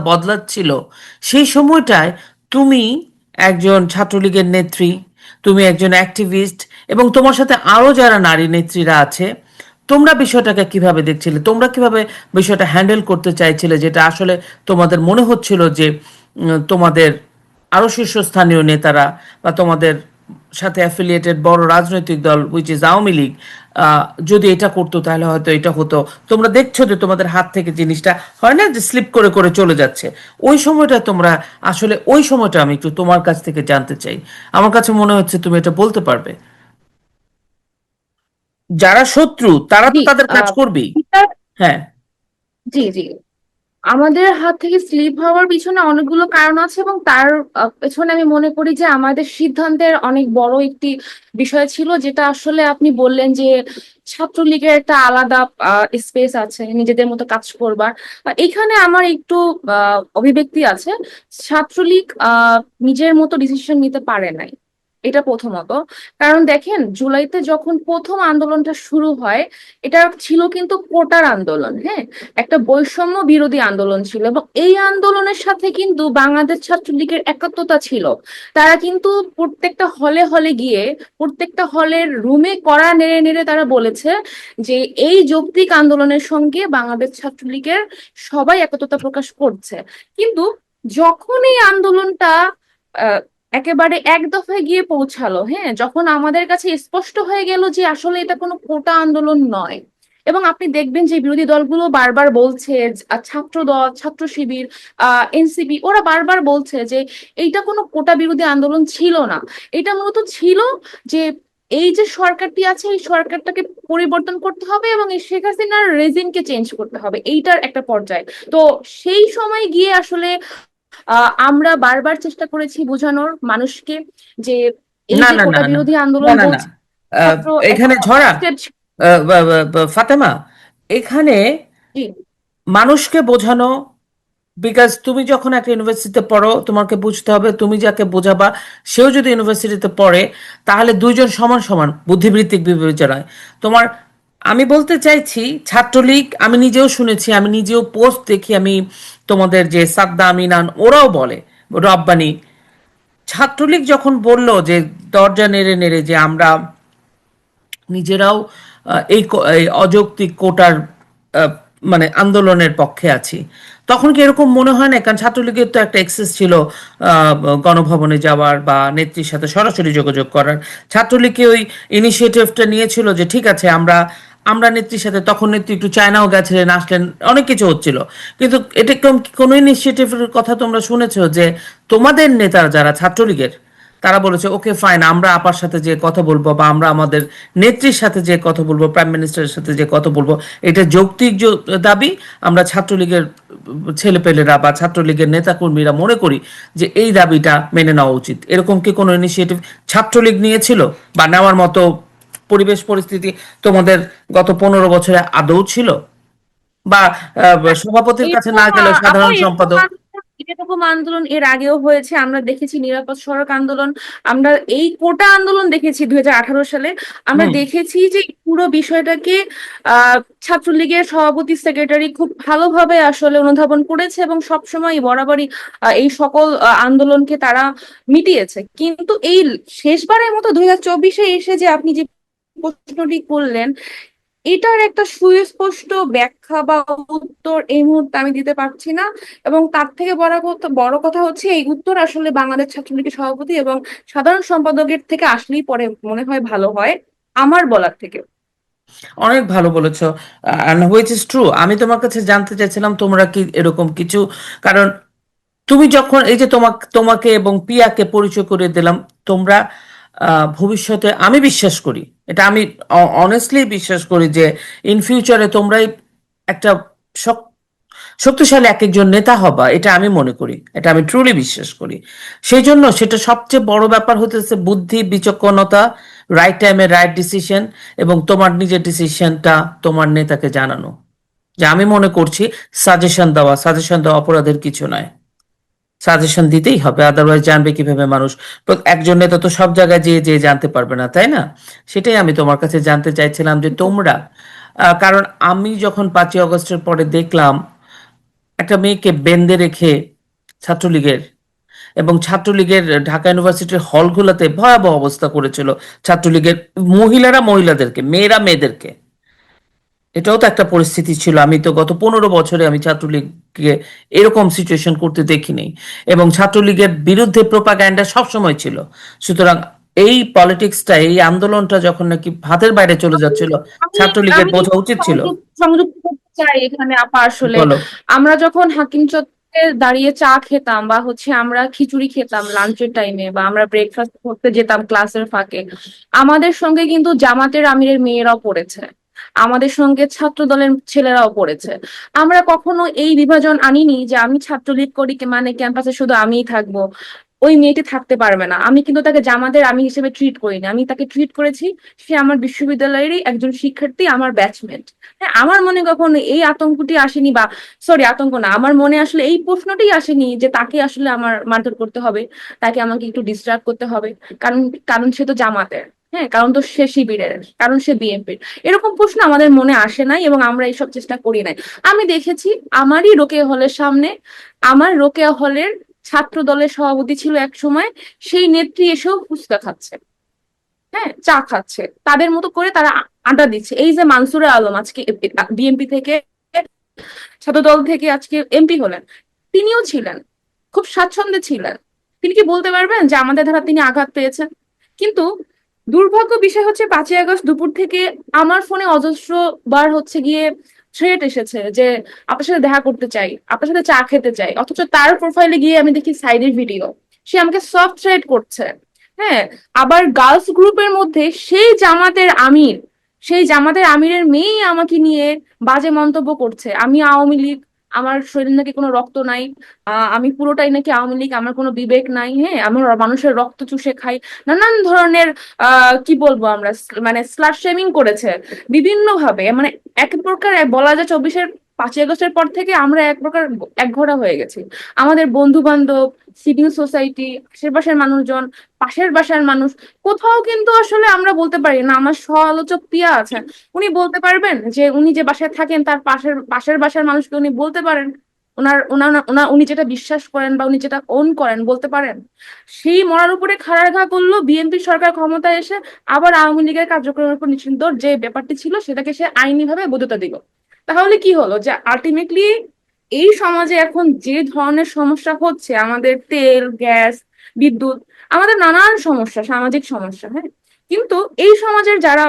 বদলাচ্ছিল, সেই সময়টায় তুমি একজন ছাত্রলীগের নেত্রী, তুমি একজন অ্যাক্টিভিস্ট, এবং তোমার সাথে আরো যারা নারী নেত্রীরা আছে, তোমরা বিষয়টাকে কিভাবে দেখছিলে, তোমরা কিভাবে বিষয়টা হ্যান্ডেল করতে চাইছিলে, যেটা আসলে তোমাদের মনে হচ্ছিল যে তোমাদের আরো শীর্ষস্থানীয় নেতারা বা তোমাদের সাথে অ্যাফিলিয়েটেড বড় রাজনৈতিক দল উইচ ইজ আওয়ামী লীগ যদি এটা করতো তাহলে হয়তো এটা হতো। তোমরা দেখছো যে তোমাদের হাত থেকে জিনিসটা হয় না যে স্লিপ করে করে চলে যাচ্ছে। ওই সময়টা তোমরা আসলে, ওই সময়টা আমি একটু তোমার কাছ থেকে জানতে চাই। আমার কাছে মনে হচ্ছে তুমি এটা বলতে পারবে। যারা শত্রু তারা তো জি। তাদের কাজ করবেই। হ্যাঁ। জি, জি। আমাদের হাত থেকে স্লিপ হওয়ার পিছনে অনেকগুলো কারণ আছে, এবং তার পেছনে আমি মনে করি যে আমাদের সিদ্ধান্তের অনেক বড় একটি বিষয় ছিল, যেটা আসলে আপনি বললেন যে ছাত্রলীগের একটা আলাদা স্পেস আছে নিজেদের মতো কাজ করবার। এখানে আমার একটু অভিব্যক্তি আছে। ছাত্রলীগ নিজের মতো ডিসিশন নিতে পারে নাই, এটা প্রথমত। কারণ দেখেন, জুলাইতে যখন প্রথম আন্দোলনটা শুরু হয়, এটা ছিল কিন্তু কোটার আন্দোলন। হ্যাঁ, একটা বৈষম্য বিরোধী আন্দোলন ছিল, এবং এই আন্দোলনের সাথে কিন্তু বাংলাদেশ ছাত্রলীগের একাত্মতা ছিল। তারা কিন্তু প্রত্যেকটা হলে হলে গিয়ে, প্রত্যেকটা হলের রুমে কড়া নেড়ে নেড়ে তারা বলেছে যে এই যৌক্তিক আন্দোলনের সঙ্গে বাংলাদেশ ছাত্রলীগের সবাই একত্রতা প্রকাশ করছে। কিন্তু যখন এই আন্দোলনটা আহ, একেবারে এক দফায় গিয়ে পৌঁছালো, হ্যাঁ, যখন আমাদের কাছে স্পষ্ট হয়ে গেল যে আসলে এটা কোনো কোটা আন্দোলন নয়, এবং আপনি দেখবেন যে বিরোধী দলগুলো বারবার বলছে, ছাত্র দল, ছাত্র শিবির, এনসিপি, ওরা বারবার বলছে যে এইটা কোনো কোটা বিরোধী আন্দোলন ছিল না। এটা মূলত ছিল যে এই যে সরকারটি আছে, এই সরকারটাকে পরিবর্তন করতে হবে এবং এই শেখ হাসিনার রেজিমকে চেঞ্জ করতে হবে, এইটার একটা পর্যায়ে। তো সেই সময় গিয়ে আসলে আমরা বারবার চেষ্টা করেছি বোঝানোর মানুষকে যে এই না যে না না কোটা না বিরোধী না আন্দোলন না না বলছে, ছাত্র এখানে একটা ঝরা, স্টেপ। ফাতেমা, এখানে জি, মানুষকে বোঝানো, বিকজ তুমি যখন একটা ইউনিভার্সিটিতে পড়ো তোমাকে বুঝতে হবে, তুমি যাকে বোঝাবা সেও যদি ইউনিভার্সিটিতে পড়ে, তাহলে দুইজন সমান সমান বুদ্ধিবৃত্তিক বিবেচনায় তোমার। আমি বলতে চাইছি, ছাত্রলীগ আমি নিজেও শুনেছি, আমি নিজেও পোস্ট দেখি, আমি তোমাদের যে সাদ্দাম ইনান ওরাও বলে, রব্বানি, ছাত্রলীগ যখন বলল যে দরজা নেড়ে নেড়ে যে আমরা নিজেরাও এই অযৌক্তিক কোটার আহ, মানে আন্দোলনের পক্ষে আছি, তখন কি এরকম মনে হয় না? কারণ ছাত্রলীগের তো একটা এক্সেস ছিল গণভবনে যাওয়ার বা নেত্রীর সাথে সরাসরি যোগাযোগ করার। ছাত্রলীগকে ওই ইনিশিয়েটিভটা নিয়েছিল যে ঠিক আছে, আমরা আমরা নেত্রীর সাথে, তখন নেত্রী একটু চায়নাও গেছিলেন, আসলেন, অনেক কিছু হচ্ছিল। কিন্তু এটা কোনো ইনিশিয়েটিভের কথা তোমরা শুনেছো যে তোমাদের নেতারা যারা ছাত্রলীগের, তারা বলেছে ওকে ফাইন, আমরা আপার সাথে যে কথা বলবো বা আমরা আমাদের নেত্রীর সাথে যে কথা বলবো, প্রাইম মিনিস্টারের সাথে যে কথা বলবো, এটা যৌক্তিক দাবি, আমরা ছাত্রলীগের ছেলেপেলেরা বা ছাত্রলীগের নেতাকর্মীরা মনে করি যে এই দাবিটা মেনে নেওয়া উচিত। এরকম কি কোনো ইনিশিয়েটিভ ছাত্রলীগ নিয়েছিল বা নেওয়ার মতো পরিবেশ পরিস্থিতি তোমাদের গত 15 বছরে আদৌ ছিল? বা সভাপতির কাছে না এরকম গেলেও আপু, সাধারণ সম্পাদক? এরকম আন্দোলন এর আগেও হয়েছে। আমরা দেখেছি নিরাপদ সড়ক আন্দোলন, আমরা এই কোটা আন্দোলন দেখেছি 2018 সালে। আমরা হুম। দেখেছি যে পুরো বিষয়টাকে আহ ছাত্রলীগের সভাপতি সেক্রেটারি খুব ভালোভাবে আসলে অনুধাবন করেছে, এবং সবসময় বরাবরই এই সকল আন্দোলনকে তারা মিটিয়েছে। কিন্তু এই শেষবারের মতো 2024-এ এসে যে আপনি যে প্রশ্নটি করলেন, এটার একটা সুস্পষ্ট ব্যাখ্যা বা উত্তর এই মুহূর্তে আমি দিতে পারছি না। এবং তার থেকে বড় কথা হচ্ছে এই উত্তর আসলে বাংলাদেশ ছাত্রলীগের সভাপতি এবং সাধারণ সম্পাদকের থেকে আসলেই পরে মনে হয় ভালো হয় আমার বলার থেকে। অনেক ভালো বলেছো, হুইচ ইজ ট্রু। আমি তোমার কাছে জানতে চাইছিলাম তোমরা কি এরকম কিছু, কারণ তুমি যখন এই যে তোমাকে তোমাকে এবং পিয়াকে পরিচয় করে দিলাম, তোমরা ভবিষ্যতে, আমি বিশ্বাস করি, এটা আমি অনেস্টলি বিশ্বাস করি যে ইন ফিউচারে তোমরাই একটা শক- শক্তিশালী এক একজন নেতা হবা, এটা আমি মনে করি, এটা আমি ট্রুলি বিশ্বাস করি। সেই জন্য সেটা সবচেয়ে বড় ব্যাপার হতেছে বুদ্ধি, বিচক্ষণতা, রাইট টাইমে রাইট ডিসিশন, এবং তোমার নিজের ডিসিশনটা তোমার নেতাকে জানানো। যে আমি মনে করছি সাজেশন দেওয়া অপরাধের কিছু নয়, সাজেশন দিতেই হবে, আদারওয়াইজ জানবে কিভাবে মানুষ? একজন নেতা তো সব জায়গায় যেয়ে যেয়ে জানতে পারবে না, তাই না? সেটাই আমি তোমার কাছে জানতে চাইছিলাম যে তোমরা, কারণ আমি যখন 5ই আগস্টের পরে দেখলাম একটা মেয়েকে বেঁধে রেখে ছাত্রলীগের, এবং ছাত্রলীগের ঢাকা ইউনিভার্সিটির হলগুলোতে ভয়াবহ অবস্থা করেছিল ছাত্রলীগের মহিলারা মহিলাদেরকে, মেয়েরা মেয়েদেরকে, এটাও তো একটা পরিস্থিতি ছিল। আমি তো গত 15 বছরে আমি ছাত্রলীগকে এরকম সিচুয়েশন করতে দেখিনি, এবং ছাত্রলীগের বিরুদ্ধে প্রোপাগ্যান্ডা সবসময় ছিল। সুতরাং এই পলিটিক্সটা, এই আন্দোলনটা যখন নাকি হাতের বাইরে চলে আমি যাচ্ছিল, আমি ছাত্রলীগের আমি বোঝা উচিত ছিল। সংযুক্ত করতে চাই এখানে আপা। আসলে বলো। আমরা যখন হাকিম চত্বরে দাঁড়িয়ে চা খেতাম বা হচ্ছে আমরা খিচুড়ি খেতাম লাঞ্চের টাইমে বা আমরা ব্রেকফাস্ট করতে যেতাম ক্লাসের ফাঁকে, আমাদের সঙ্গে কিন্তু জামাতের আমিরের মেয়েরাও পড়েছে, আমাদের সঙ্গে ছাত্র দলের ছেলেরাও পড়েছে। আমরা কখনো এই বিভাজন আনিনি যে আমি ছাত্রলীগ করি মানে ক্যাম্পাসে শুধু আমিই থাকবো, ওই মেয়েটি থাকতে পারবে না। আমি কিন্তু তাকে জামাতের আমি হিসেবে ট্রিট করিনি, আমি তাকে ট্রিট করেছি সে আমার বিশ্ববিদ্যালয়েরই একজন শিক্ষার্থী, আমার ব্যাচমেট। হ্যাঁ, আমার মনে কখনো এই আতঙ্কটি আসেনি, বা সরি আতঙ্ক না, আমার মনে আসলে এই প্রশ্নটাই আসেনি যে তাকে আসলে আমার মারধর করতে হবে, তাকে আমাকে একটু ডিস্টার্ব করতে হবে, কারণ কারণ সে তো জামাতের, হ্যাঁ, কারণ তো সে শিবিরের, কারণ সে বিএনপির। এরকম প্রশ্ন আমাদের মনে আসে নাই এবং আমরা এইসব চেষ্টা করি নাই। আমি দেখেছি আমারই রোকেয়া হলের সামনে, আমার রোকেয়া হলের ছাত্র দলের সভাপতি ছিল এক সময়, সেই নেত্রী এসেও ফুচকা খাচ্ছে, হ্যাঁ, চা খাচ্ছে, তাদের মতো করে তারা আড্ডা দিচ্ছে। এই যে মানসুরে আলম আজকে বিএনপি থেকে, ছাত্রদল থেকে আজকে এমপি হলেন, তিনিও ছিলেন, খুব স্বাচ্ছন্দ্যে ছিলেন। তিনি কি বলতে পারবেন যে আমাদের দ্বারা তিনি আঘাত পেয়েছেন? কিন্তু দুর্ভাগ্য বিষয় হচ্ছে 5ই আগস্ট দুপুর থেকে আমার ফোনে অজস্র বার হচ্ছে গিয়ে থ্রেট এসেছে যে আপনার সাথে দেখা করতে চাই, আপনার সাথে চা খেতে চাই, অথচ তার প্রোফাইলে গিয়ে আমি দেখি সাইডের ভিডিও, সে আমাকে সফট থ্রেট করছে। হ্যাঁ, আবার গার্লস গ্রুপের মধ্যে সেই জামাতের আমিরের মেয়েই আমাকে নিয়ে বাজে মন্তব্য করছে, আমি আওয়ামী লীগ, আমার শরীরে নাকি কোনো রক্ত নাই, আমি পুরোটাই নাকি আওয়ামী লীগ, আমার কোনো বিবেক নাই, হ্যাঁ, আমার মানুষের রক্ত চুষে খাই, নানান ধরনের কি বলবো আমরা, মানে স্লাট শেমিং করেছে বিভিন্ন ভাবে। মানে এক প্রকার বলা যায় 5ই আগস্টের পর থেকে আমরা এক প্রকার একঘরে হয়ে গেছি। আমাদের বন্ধু বান্ধব, সিভিল সোসাইটি, আশেপাশের মানুষজন, পাশের বাসার মানুষ, কোথাও কিন্তু আসলে আমরা বলতে পারি না। আমার সহ-আলোচক পিয়া আছেন, উনি বলতে পারবেন যে উনি যে বাসায় থাকেন তার পাশের পাশের বাসার মানুষকে উনি বলতে পারেন, ওনার ওনার ওনার উনি যেটা বিশ্বাস করেন বা উনি যেটা ওন করেন বলতে পারেন। সেই মরার উপরে খাড়ার ঘা করলো বিএনপি সরকার ক্ষমতায় এসে, আবার আওয়ামী লীগের কার্যক্রমের উপর নিষিদ্ধ যে ব্যাপারটি ছিল সেটাকে সে আইনি ভাবে বৈধতা দিল। তাহলে কি হলো যে আলটিমেটলি এই সমাজে এখন যে ধরনের সমস্যা হচ্ছে, আমাদের তেল গ্যাস বিদ্যুৎ, আমাদের নানান সমস্যা, সামাজিক সমস্যা, হ্যাঁ, কিন্তু এই সমাজের যারা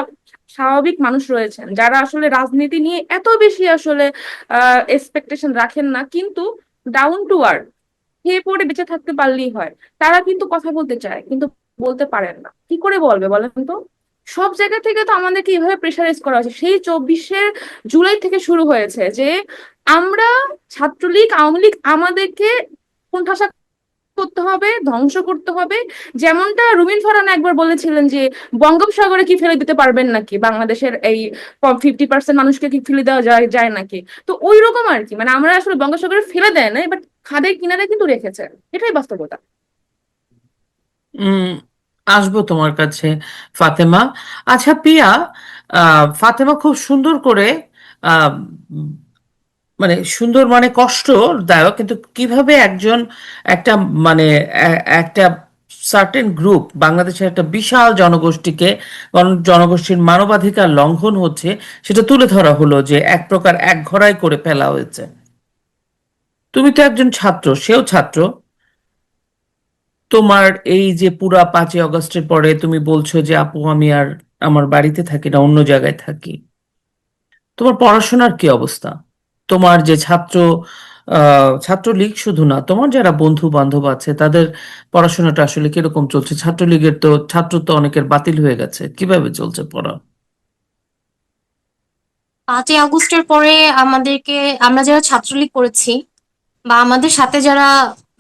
স্বাভাবিক মানুষ রয়েছেন, যারা আসলে রাজনীতি নিয়ে এত বেশি আসলে এক্সপেকটেশন রাখেন না, কিন্তু ডাউন টু আর্থ, খেয়ে পড়ে বেঁচে থাকতে পারলেই হয়, তারা কিন্তু কথা বলতে চায় কিন্তু বলতে পারেন না। কি করে বলবে বলেন তো? সব জায়গা থেকে তো আমাদেরকে এইভাবে প্রেশারাইজ করা হয়েছে, সেই 24শে জুলাই থেকে শুরু হয়েছে যে আমরা ছাত্রলীগ আওয়ামী লীগ আমাদেরকে কোণঠাসা করতে হবে, ধ্বংস করতে হবে। যেমনটা রুমিন ফারহানা একবার বলেছিলেন যে বঙ্গোপসাগরে কি ফেলে দিতে পারবেন নাকি, বাংলাদেশের এই 50% মানুষকে কি ফেলে দেওয়া যায় যায় নাকি? তো ওই রকম আর কি, মানে আমরা আসলে বঙ্গোপসাগরে ফেলে দেয় না, বাট খাদের কিনারে কিন্তু রেখেছে, এটাই বাস্তবতা। উম আসবো তোমার কাছে, ফাতেমা। আচ্ছা পিয়া, ফাতেমা খুব সুন্দর করে, আহ, মানে সুন্দর মানে কষ্টদায়ক, কিন্তু কিভাবে একজন একটা, মানে একটা সার্টেন গ্রুপ, বাংলাদেশের একটা বিশাল জনগোষ্ঠীকে, জনগোষ্ঠীর মানবাধিকার লঙ্ঘন হচ্ছে সেটা তুলে ধরা হলো, যে এক প্রকার একঘরাই করে ফেলা হয়েছে। তুমি তো একজন ছাত্র, সেও ছাত্র। তোমার এই যে পুরা 5ই আগস্টের পরে তুমি বলছো যে আপু আমি আর আমার বাড়িতে থাকি না, অন্য জায়গায় থাকি, তোমার পড়াশোনার কি অবস্থা? তোমার যে ছাত্রলীগ শুধু না, তোমার যারা বন্ধু বান্ধব আছে তাদের পড়াশোনাটা আসলে কিরকম চলছে? ছাত্রলীগের তো ছাত্র তো অনেকের বাতিল হয়ে গেছে, কিভাবে চলছে পড়া? 5ই আগস্টের পরে আমাদেরকে, আমরা যারা ছাত্রলীগ করেছি বা আমাদের সাথে যারা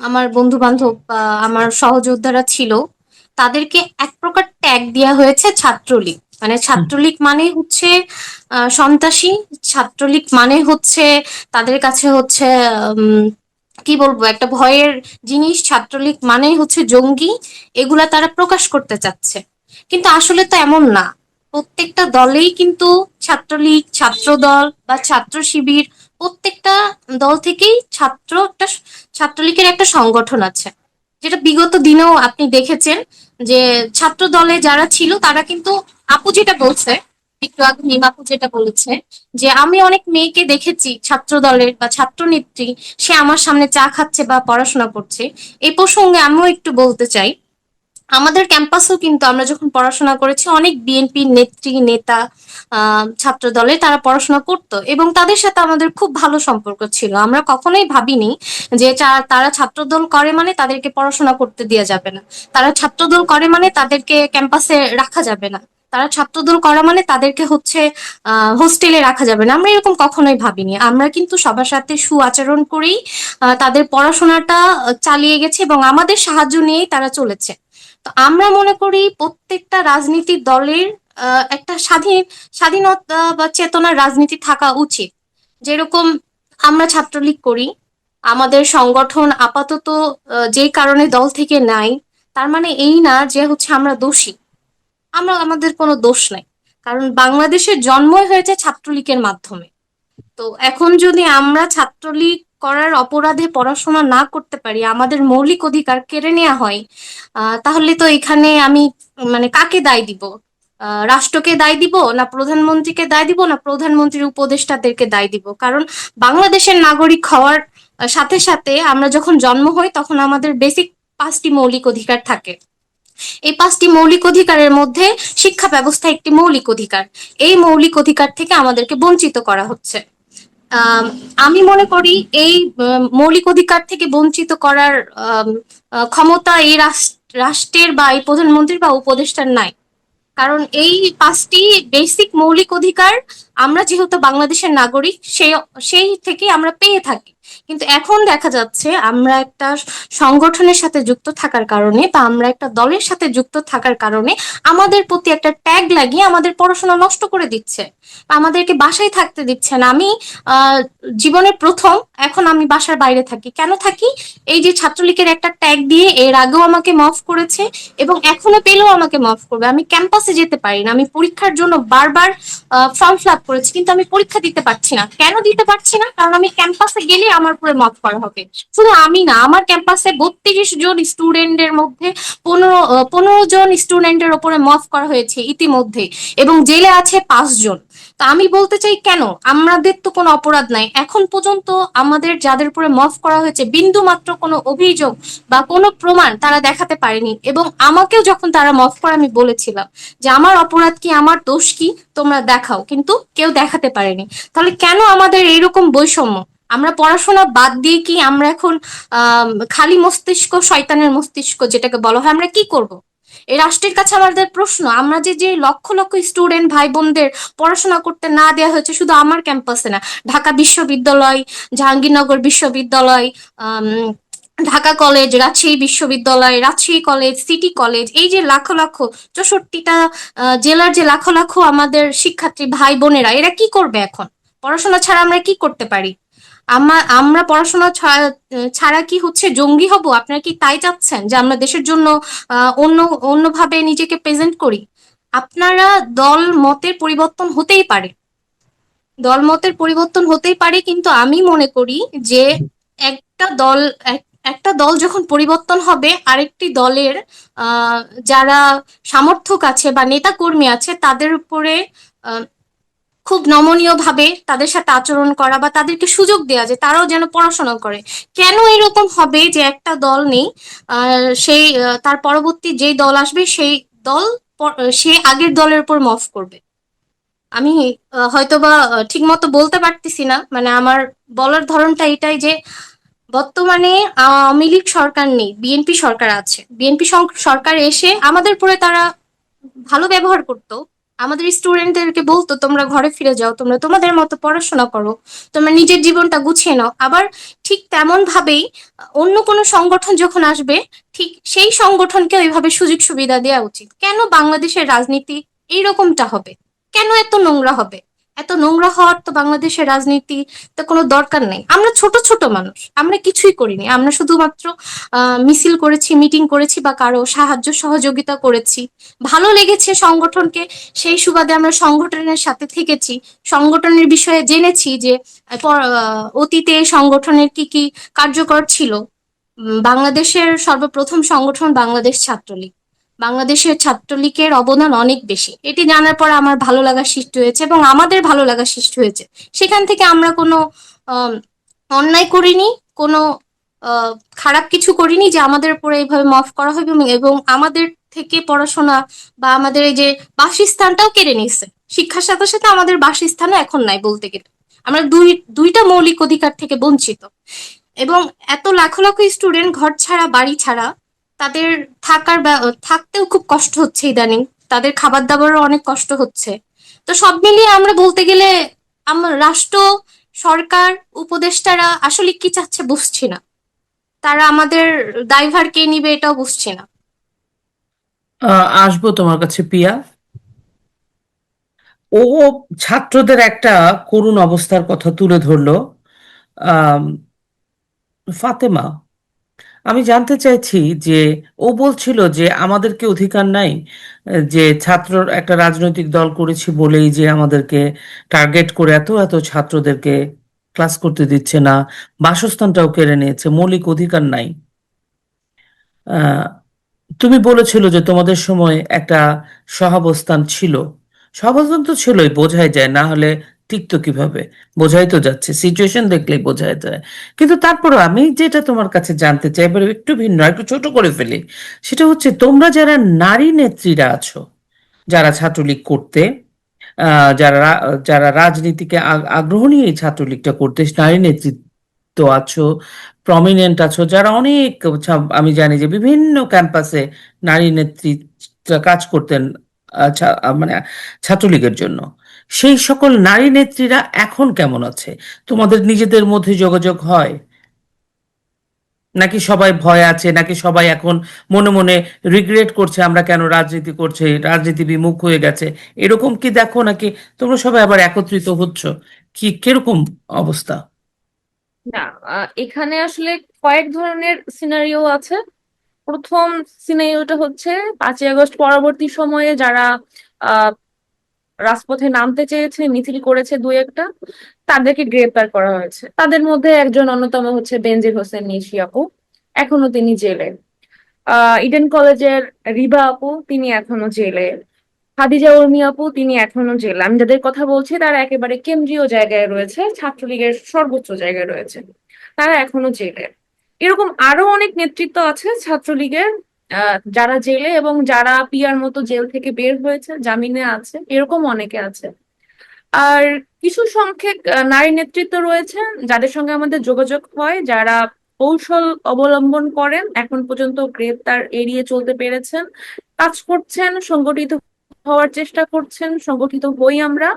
আমার বন্ধু বান্ধব বা আমার সহযোদ্ধারা ছিল, তাদেরকে এক প্রকার ট্যাগ দেওয়া হয়েছে ছাত্রলীগ। মানে হুম। ছাত্রলীগ মানে হচ্ছে সন্ত্রাসী। ছাত্রলীগ মানে হচ্ছে তাদের কাছে হচ্ছে কি বলবো, একটা ভয়ের জিনিস। ছাত্রলীগ মানে হচ্ছে জঙ্গি। এগুলা তারা প্রকাশ করতে চাচ্ছে, কিন্তু আসলে তো এমন না। প্রত্যেকটা দলেই কিন্তু ছাত্রলীগ, ছাত্রদল বা ছাত্র শিবির, প্রত্যেকটা দল থেকেই ছাত্রলীগের একটা সংগঠন আছে, যেটা বিগত দিনেও আপনি দেখেছেন যে ছাত্র দলে যারা ছিল তারা কিন্তু, আপু যেটা বলছে, একটু আগে মিমাপু যেটা বলেছে, যে আমি অনেক মেয়েকে দেখেছি ছাত্র দলের বা ছাত্র নেত্রী, সে আমার সামনে চা খাচ্ছে বা পড়াশোনা করছে। এই প্রসঙ্গে আমিও একটু বলতে চাই, আমাদের ক্যাম্পাসেও কিন্তু আমরা যখন পড়াশোনা করেছি অনেক বিএনপি নেত্রী নেতা ছাত্র দলে তারা পড়াশোনা করতো, এবং তাদের সাথে আমাদের খুব ভালো সম্পর্ক ছিল। আমরা কখনোই ভাবিনি যে তারা ছাত্রদল করে মানে তাদেরকে পড়াশোনা করতে দেওয়া যাবে না, তারা ছাত্রদল করে মানে তাদেরকে ক্যাম্পাসে রাখা যাবে না, তারা ছাত্রদল করা মানে তাদেরকে হচ্ছে হোস্টেলে রাখা যাবে না। আমরা এরকম কখনোই ভাবিনি। আমরা কিন্তু সবার সাথে সুআচরণ করেই তাদের পড়াশোনাটা চালিয়ে গেছে এবং আমাদের সাহায্য নিয়েই তারা চলেছে। তো আমরা মনে করি প্রত্যেকটা রাজনীতির দলের একটা স্বাধীনতা বা চেতনার রাজনীতি থাকা উচিত। যেরকম আমরা ছাত্রলীগ করি, আমাদের সংগঠন আপাতত যেই কারণে দল থেকে নাই, তার মানে এই না যে হচ্ছে আমরা দোষী। আমাদের কোনো দোষ নাই, কারণ বাংলাদেশের জন্মই হয়েছে ছাত্রলীগের মাধ্যমে। তো এখন যদি আমরা ছাত্রলীগ করার অপরাধে পড়াশোনা না করতে পারি, আমাদের মৌলিক অধিকার কেড়ে নেওয়া হয়, তাহলে তো এখানে আমি মানে কাকে দায় দিব? রাষ্ট্রকে দায় দিব, না প্রধানমন্ত্রীকে দায় দিব, না প্রধানমন্ত্রীর উপদেষ্টাদেরকে দায় দিব? কারণ বাংলাদেশের নাগরিক হওয়ার সাথে সাথে আমরা যখন জন্ম হই তখন আমাদের বেসিক 5টি মৌলিক অধিকার থাকে। এই 5টি মৌলিক অধিকারের মধ্যে শিক্ষা ব্যবস্থা একটি মৌলিক অধিকার। এই মৌলিক অধিকার থেকে আমাদেরকে বঞ্চিত করা হচ্ছে। আম, আমি মনে করি এই মৌলিক অধিকার থেকে বঞ্চিত করার ক্ষমতা এই রাষ্ট্রের বা এই প্রধানমন্ত্রীর বা উপদেষ্টার নাই। কারণ এই 5টি বেসিক মৌলিক অধিকার আমরা যেহেতু বাংলাদেশের নাগরিক, সেই থেকে আমরা পেয়ে থাকি। কিন্তু এখন দেখা যাচ্ছে আমরা একটা সংগঠনের সাথে যুক্ত থাকার কারণে বা আমরা একটা দলের সাথে যুক্ত থাকার কারণে আমাদের প্রতি একটা ট্যাগ লাগিয়ে আমাদের পড়াশোনা নষ্ট করে দিচ্ছে, বা আমাদেরকে বাসায় থাকতে দিচ্ছে না। আমি আহ জীবনের প্রথম এখন আমি বাসার বাইরে থাকি। কেন থাকি? এই যে ছাত্রলীগের একটা ট্যাগ দিয়ে এর আগেও আমাকে মাফ করেছে এবং এখনো পেলেও আমাকে মাফ করবে। আমি ক্যাম্পাসে যেতে পারি না। আমি পরীক্ষার জন্য বারবার ফর্ম ফিল আপ করেছি, কিন্তু আমি পরীক্ষা দিতে পারছি না। কেন দিতে পারছি না? কারণ আমি ক্যাম্পাসে গেলে আমার উপরে মাফ করা হবে। শুধু আমি না, আমার ক্যাম্পাসে 32 জন স্টুডেন্টের মধ্যে 15 জন স্টুডেন্টের ওপরে মাফ করা হয়েছে ইতিমধ্যে, এবং জেলে আছে 5 জন। তো আমি বলতে চাই, কেন? আমাদের তো কোনো অপরাধ নাই এখন পর্যন্ত। আমাদের যাদের উপরে মাফ করা হয়েছে বিন্দু মাত্র কোনো অভিযোগ বা কোনো প্রমাণ তারা দেখাতে পারেনি, এবং আমাকেও যখন তারা মাফ করে আমি বলেছিলাম যে আমার অপরাধ কি, আমার দোষ কি, তোমরা দেখাও, কিন্তু কেউ দেখাতে পারেনি। তাহলে কেন আমাদের এইরকম বৈষম্য? আমরা পড়াশোনা বাদ দিয়ে কি আমরা এখন খালি মস্তিষ্ক, শয়তানের মস্তিষ্ক যেটাকে বলা হয়, আমরা কি করব? এই রাষ্ট্রের কাছে আমাদের প্রশ্ন, আমরা যে লক্ষ লক্ষ স্টুডেন্ট ভাই বোনদের পড়াশোনা করতে না দেওয়া হয়েছে, শুধু আমার ক্যাম্পাসে না, ঢাকা বিশ্ববিদ্যালয়, জাহাঙ্গীরনগর বিশ্ববিদ্যালয়, আম, ঢাকা কলেজ, রাজশাহী বিশ্ববিদ্যালয়, রাজশাহী কলেজ, সিটি কলেজ, এই যে লাখ লাখ 64টা জেলার যে লাখ লাখ আমাদের শিক্ষার্থী ভাই বোনেরা, এরা কি করবে এখন? পড়াশোনা ছাড়া আমরা কি করতে পারি? আমরা পড়াশোনা ছাড়া কি হচ্ছে জঙ্গি হব? আপনারা কি তাই চাচ্ছেন যে আমরা দেশের জন্য অন্যভাবে নিজেকে প্রেজেন্ট করি? আপনারা দল মতের পরিবর্তন হতেই পারে, দল মতের পরিবর্তন হতেই পারে, কিন্তু আমি মনে করি যে একটা দল, একটা দল যখন পরিবর্তন হবে আরেকটি দলের আহ, যারা সমর্থক আছে বা নেতা কর্মী আছে তাদের উপরে খুব নমনীয় ভাবে তাদের সাথে আচরণ করা বা তাদেরকে সুযোগ দেওয়া যে তারাও যেন পড়াশোনা করে। কেন এরকম হবে যে একটা দল নেই, সেই তার পরবর্তী যেই দল আসবে সেই দল সে আগের দলের উপর মফ করবে? আমি হয়তোবা ঠিক মতো বলতে পারতেছি না, মানে আমার বলার ধরনটা এটাই যে বর্তমানে আওয়ামী লীগ সরকার নেই, বিএনপি সরকার আছে। বিএনপি সরকার এসে আমাদের পরে তারা ভালো ব্যবহার করতো, আমাদের স্টুডেন্টদেরকে বলতো তোমরা ঘরে ফিরে যাও, তোমরা তোমাদের মতো পড়াশোনা করো, তোমরা নিজের জীবনটা গুছিয়ে নাও। আবার ঠিক তেমন ভাবেই অন্য কোনো সংগঠন যখন আসবে ঠিক সেই সংগঠনকে ওইভাবে সুযোগ সুবিধা দেওয়া উচিত। কেন বাংলাদেশের রাজনীতি এইরকমটা হবে? কেন এত নোংরা হবে? এত নোংরা হওয়ার তো বাংলাদেশের রাজনীতি তো কোনো দরকার নেই। আমরা ছোট ছোট মানুষ, আমরা কিছুই করিনি, আমরা শুধুমাত্র মিছিল করেছি, মিটিং করেছি বা কারো সাহায্য সহযোগিতা করেছি, ভালো লেগেছে সংগঠনকে, সেই সুবাদে আমরা সংগঠনের সাথে থেকেছি, সংগঠনের বিষয়ে জেনেছি যে অতীতে এই সংগঠনের কি কি কার্যকর ছিল। বাংলাদেশের সর্বপ্রথম সংগঠন বাংলাদেশ ছাত্রলীগ, বাংলাদেশের ছাত্রলীগের অবদান অনেক বেশি, এটি জানার পর আমার ভালো লাগা সৃষ্টি হয়েছে এবং আমাদের ভালো লাগা সৃষ্টি হয়েছে। সেখান থেকে আমরা কোনো আহ, অন্যায় করিনি, কোনো আহ, খারাপ কিছু করিনি যে আমাদের উপরে এইভাবে মাফ করা হবে এবং আমাদের থেকে পড়াশোনা বা আমাদের এই যে বাসস্থানটাও কেড়ে নিচ্ছে। শিক্ষার সাথে সাথে আমাদের বাসস্থানও এখন নাই বলতে গেলে। আমরা দুইটা মৌলিক অধিকার থেকে বঞ্চিত। এবং এত লাখো লাখো স্টুডেন্ট ঘর ছাড়া বাড়ি ছাড়া, তাদের থাকতেও খুব কষ্ট হচ্ছে ইদানিং, তাদের খাবার দাবারও অনেক কষ্ট হচ্ছে। তো সব মিলিয়ে আমরা বলতে গেলে আমার রাষ্ট্র, সরকার, উপদেষ্টারা আসলে কি চাচ্ছে বুঝছি না, তারা আমাদের দায়ভার কে নিবে এটাও বুঝছি না। আসবো তোমার কাছে পিয়া। ও ছাত্রদের একটা করুণ অবস্থার কথা তুলে ধরলো। আম, ফাতেমা, আমি জানতে চাইছি যে ও বলছিল যে আমাদেরকে অধিকার নাই, যে ছাত্র একটা রাজনৈতিক দল করেছি বলেই যে আমাদেরকে টার্গেট করে এত এত ছাত্রদেরকে ক্লাস করতে দিচ্ছে না, বাসস্থানটাও কেড়ে নিয়েছে, মৌলিক অধিকার নাই। আহ, তুমি বলেছিল যে তোমাদের সময় একটা সহাবস্থান ছিল। সহাবস্থান তো ছিলই, বোঝাই যায়, না হলে টিকতো কিভাবে? বোঝাই তো যাচ্ছে, সিচুয়েশন দেখলেই বোঝাই যায়। কিন্তু তারপরও আমি যেটা তোমার কাছে জানতে চাই, এবার একটু ভিন্ন, একটু ছোট করে ফেলি। সেটা হচ্ছে তোমরা যারা নারী নেত্রীরা আছো, যারা ছাত্রলীগ করতে, যারা রাজনীতিকে আগ্রহ নিয়ে এই ছাত্রলীগটা করতে, নারী নেতৃত্ব আছো, প্রমিনেন্ট আছো, যারা অনেক আমি জানি যে বিভিন্ন ক্যাম্পাসে নারী নেতৃত্ব কাজ করতেন, মানে ছাত্রলীগের জন্য। সেই সকল নারী নেত্রীরা এখন কেমন আছে? তোমাদের নিজেদের মধ্যে যোগাযোগ হয়, নাকি সবাই ভয় আছে, নাকি সবাই এখন মনে মনে রিগ্রেট করছে আমরা কেন রাজনীতি করছি, রাজনীতি বিমুখ হয়ে গেছে, এরকম কি দেখো? নাকি তোমরা সবাই আবার একত্রিত হচ্ছ? কি কিরকম অবস্থা? না, এখানে আসলে কয়েক ধরনের সিনারিও আছে। প্রথম সিনারিওটা হচ্ছে 5ই আগস্ট পরবর্তী সময়ে যারা আহ রাজপথে নামতে চেয়েছে, মিছিল করেছে দুই একটা, তাদেরকে গ্রেপ্তার করা হয়েছে। তাদের মধ্যে একজন অন্যতম হচ্ছে বেনজির হোসেন নিশি আপু, এখনো তিনি জেলে। ইডেন কলেজের রিবা আপু, তিনি এখনো জেলে। খাদিজা উর্মি আপু, তিনি এখনো জেলে। আমি যাদের কথা বলছি তারা একেবারে কেন্দ্রীয় জায়গায় রয়েছে, ছাত্রলীগের সর্বোচ্চ জায়গায় রয়েছে, তারা এখনো জেলে। এরকম আরো অনেক নেতৃত্ব আছে ছাত্রলীগের, যারা জেলে এবং যারা পিয়ার মতো জেল থেকে বের হয়েছে, জামিনে আছে, এরকম অনেকে আছে। আর কিছু সংখ্যক নারী নেতৃত্ব রয়েছে যাদের সঙ্গে আমাদের যোগাযোগ হয়, যারা কৌশল অবলম্বন করেন, এখন পর্যন্ত গ্রেপ্তার এড়িয়ে চলতে পেরেছেন, কাজ করছেন, সংগঠিত হওয়ার চেষ্টা করছেন, সংগঠিত হই আমরা।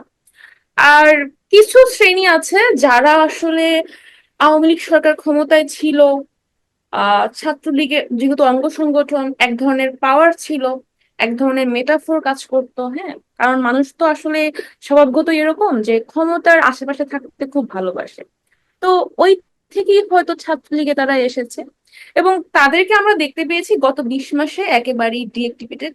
আর কিছু শ্রেণী আছে যারা আসলে আওয়ামী লীগ সরকার ক্ষমতায় ছিল, ছাত্রলীগের যেহেতু অঙ্গ সংগঠন, এক ধরনের পাওয়ার ছিল, এক ধরনের মেটাফোর কাজ করতো। হ্যাঁ, কারণ মানুষ তো আসলে স্বভাবগত এরকম যে ক্ষমতার আশেপাশে থাকতে খুব ভালোবাসে। তো ওই থেকেই হয়তো ছাত্রলীগে তারা এসেছে এবং তাদেরকে আমরা দেখতে পেয়েছি গত 20 মাসে একেবারেই ডিএক্টিভেটেড।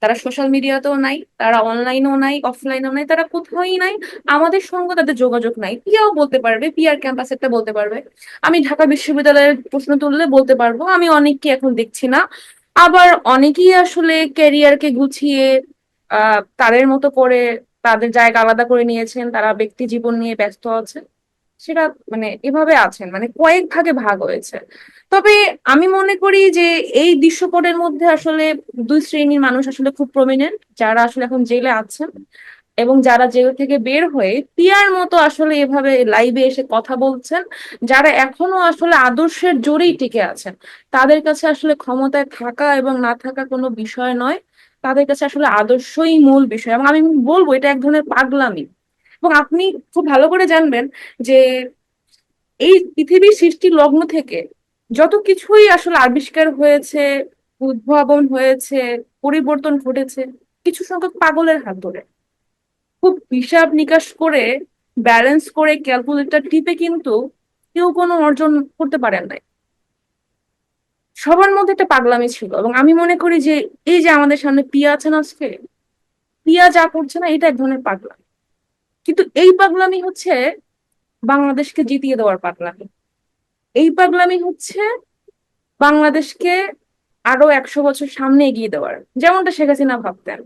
তারা সোশ্যাল মিডিয়াতেও নাই, তারা অনলাইনেও নাই, অফলাইনেও নাই, তারা কোথাওই নাই। আমাদের সঙ্গে তাদের যোগাযোগ নাই। পিয়াও বলতে পারবে, পিয়ার ক্যাম্পাস একটা বলতে পারবে। আমি ঢাকা বিশ্ববিদ্যালয়ের প্রশ্ন তুললে বলতে পারবো, আমি অনেককে এখন দেখছি না। আবার অনেকেই আসলে ক্যারিয়ারকে গুছিয়ে তাদের মতো করে তাদের জায়গা আলাদা করে নিয়েছেন, তারা ব্যক্তি জীবন নিয়ে ব্যস্ত আছে। সেটা মানে এভাবে আছেন, মানে কয়েক ভাগে ভাগ হয়েছে। তবে আমি মনে করি যে এই দৃশ্যপটের মধ্যে আসলে দুই শ্রেণীর মানুষ আসলে খুব প্রমিনেন্ট, যারা আসলে এখন জেলে আছেন এবং যারা জেল থেকে বের হয়ে পিয়ার মতো আসলে এভাবে লাইভে এসে কথা বলছেন, যারা এখনো আসলে আদর্শের জোরেই টিকে আছেন। তাদের কাছে আসলে ক্ষমতায় থাকা এবং না থাকা কোনো বিষয় নয়, তাদের কাছে আসলে আদর্শই মূল বিষয়। এবং আমি বলবো এটা এক ধরনের পাগলামি। এবং আপনি খুব ভালো করে জানবেন যে এই পৃথিবীর সৃষ্টি লগ্ন থেকে যত কিছুই আসলে আবিষ্কার হয়েছে, উদ্ভাবন হয়েছে, পরিবর্তন ঘটেছে, কিছু সংখ্যক পাগলের হাত ধরে। খুব হিসাব নিকাশ করে, ব্যালেন্স করে, ক্যালকুলেটর টিপে কিন্তু কেউ কোনো অর্জন করতে পারেন নাই। সবার মধ্যে একটা পাগলামি ছিল। এবং আমি মনে করি যে এই যে আমাদের সামনে পিয়া আছেন আজকে, পিয়া যা করছে না এটা এক ধরনের পাগলামি। কিন্তু এই পাগলামি হচ্ছে বাংলাদেশকে জিতিয়ে দেওয়ার পাগলামি। এই পাগলামি হচ্ছে বাংলাদেশকে আরো 100 বছর সামনে এগিয়ে দেওয়ার, যেমনটা শেখ হাসিনা ভাবতেন।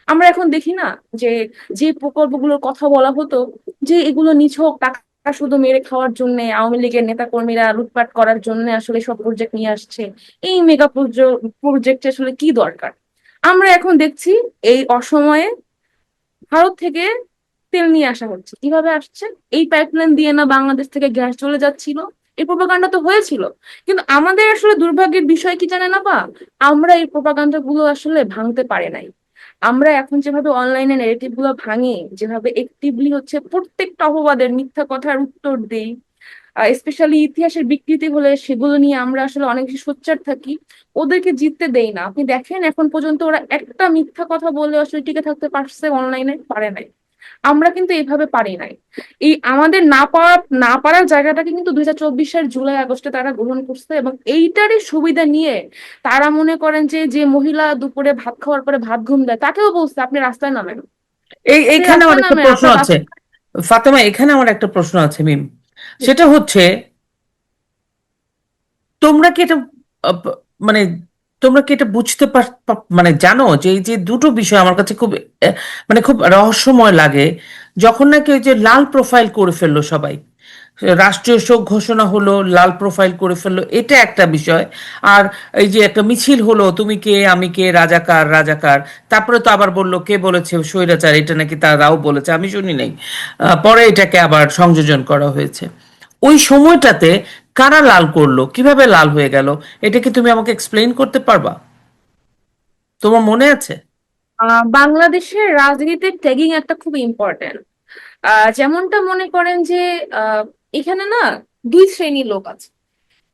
আমরা এখন দেখি না যে যে প্রকল্পগুলোর কথা বলা হতো, যে এগুলো নিছক টাকা শুধু মেরে খাওয়ার জন্য, আওয়ামী লীগের নেতা কর্মীরা লুটপাট করার জন্য আসলে সব প্রজেক্ট নিয়ে আসছে। এই মেগা প্রজেক্ট আসলে কি দরকার? আমরা এখন দেখছি এই অসময়ে ভারত থেকে তেল নিয়ে আসা হচ্ছে। কিভাবে আসছে? এই পাইপলাইন দিয়ে না বাংলাদেশ থেকে গ্যাস চলে যাচ্ছিল? এই প্রোপাগান্ডা তো হয়েছিল। কিন্তু আমাদের আসলে দুর্ভাগ্যের বিষয় কি জানেন আপা, আমরা এই প্রোপাগান্ডা গুলো আসলে ভাঙতে পারি নাই। আমরা এখন যেভাবে অনলাইনে নেগেটিভ গুলো ভাঙি, যেভাবে অ্যাক্টিভলি হচ্ছে প্রত্যেকটা অপবাদের মিথ্যা কথার উত্তর দেই, স্পেশালি ইতিহাসের বিকৃতি হলে সেগুলো নিয়ে আমরা আসলে অনেক বেশি সোচ্চার থাকি, ওদেরকে জিততে দেই না। আপনি দেখেন এখন পর্যন্ত ওরা একটা মিথ্যা কথা বলে আসলে টিকে থাকতে পারছে অনলাইনে? পারে নাই। আমরা কিন্তু এইভাবে পারি নাই। এই আমাদের না পারার জায়গাটাকে কিন্তু 2024 সালের জুলাই আগস্টে তারা গ্রহণ করছে, এবং এইটারই সুবিধা নিয়ে তারা মনে করেন যে যে মহিলা দুপুরে ভাত খাওয়ার পরে ভাত ঘুম দেয় তাকেও বলছে আপনি রাস্তায় নামেন। আপনি এইখানে আমার রাস্তায় একটা নামেন, প্রশ্ন আপনার আছে ফাতেমা, এখানে আমার একটা প্রশ্ন আছে মিম। সেটা হচ্ছে, তোমরা কি এটা মানে তোমরা কি এটা বুঝতে মানে জানো যে এই যে দুটো বিষয় আমার কাছে খুব মানে খুব রহস্যময় লাগে। যখন নাকি ওই যে লাল প্রোফাইল করে ফেললো সবাই, রাষ্ট্রীয় শোক ঘোষণা হলো, লাল প্রোফাইল করে ফেললো, এটা একটা বিষয়। আর এই যে একটা মিছিল হলো, তুমি কে আমি কে, রাজাকার রাজাকার, তারপরে তো আবার বললো কে বলেছে স্বৈরাচার, এটা নাকি তারাও বলেছে, আমি শুনি নাই। পরে এটাকে আবার সংযোজন করা হয়েছে। ওই সময়টাতে কারা লাল করলো, কিভাবে লাল হয়ে গেল, এটা কি তুমি আমাকে এক্সপ্লেইন করতে পারবা? তোমার মনে আছে? বাংলাদেশের রাজনীতিতে ট্যাগিং একটা খুব ইম্পর্টেন্ট। যেমনটা মনে করেন যে আহ, এখানে না দুই শ্রেণীর লোক আছে।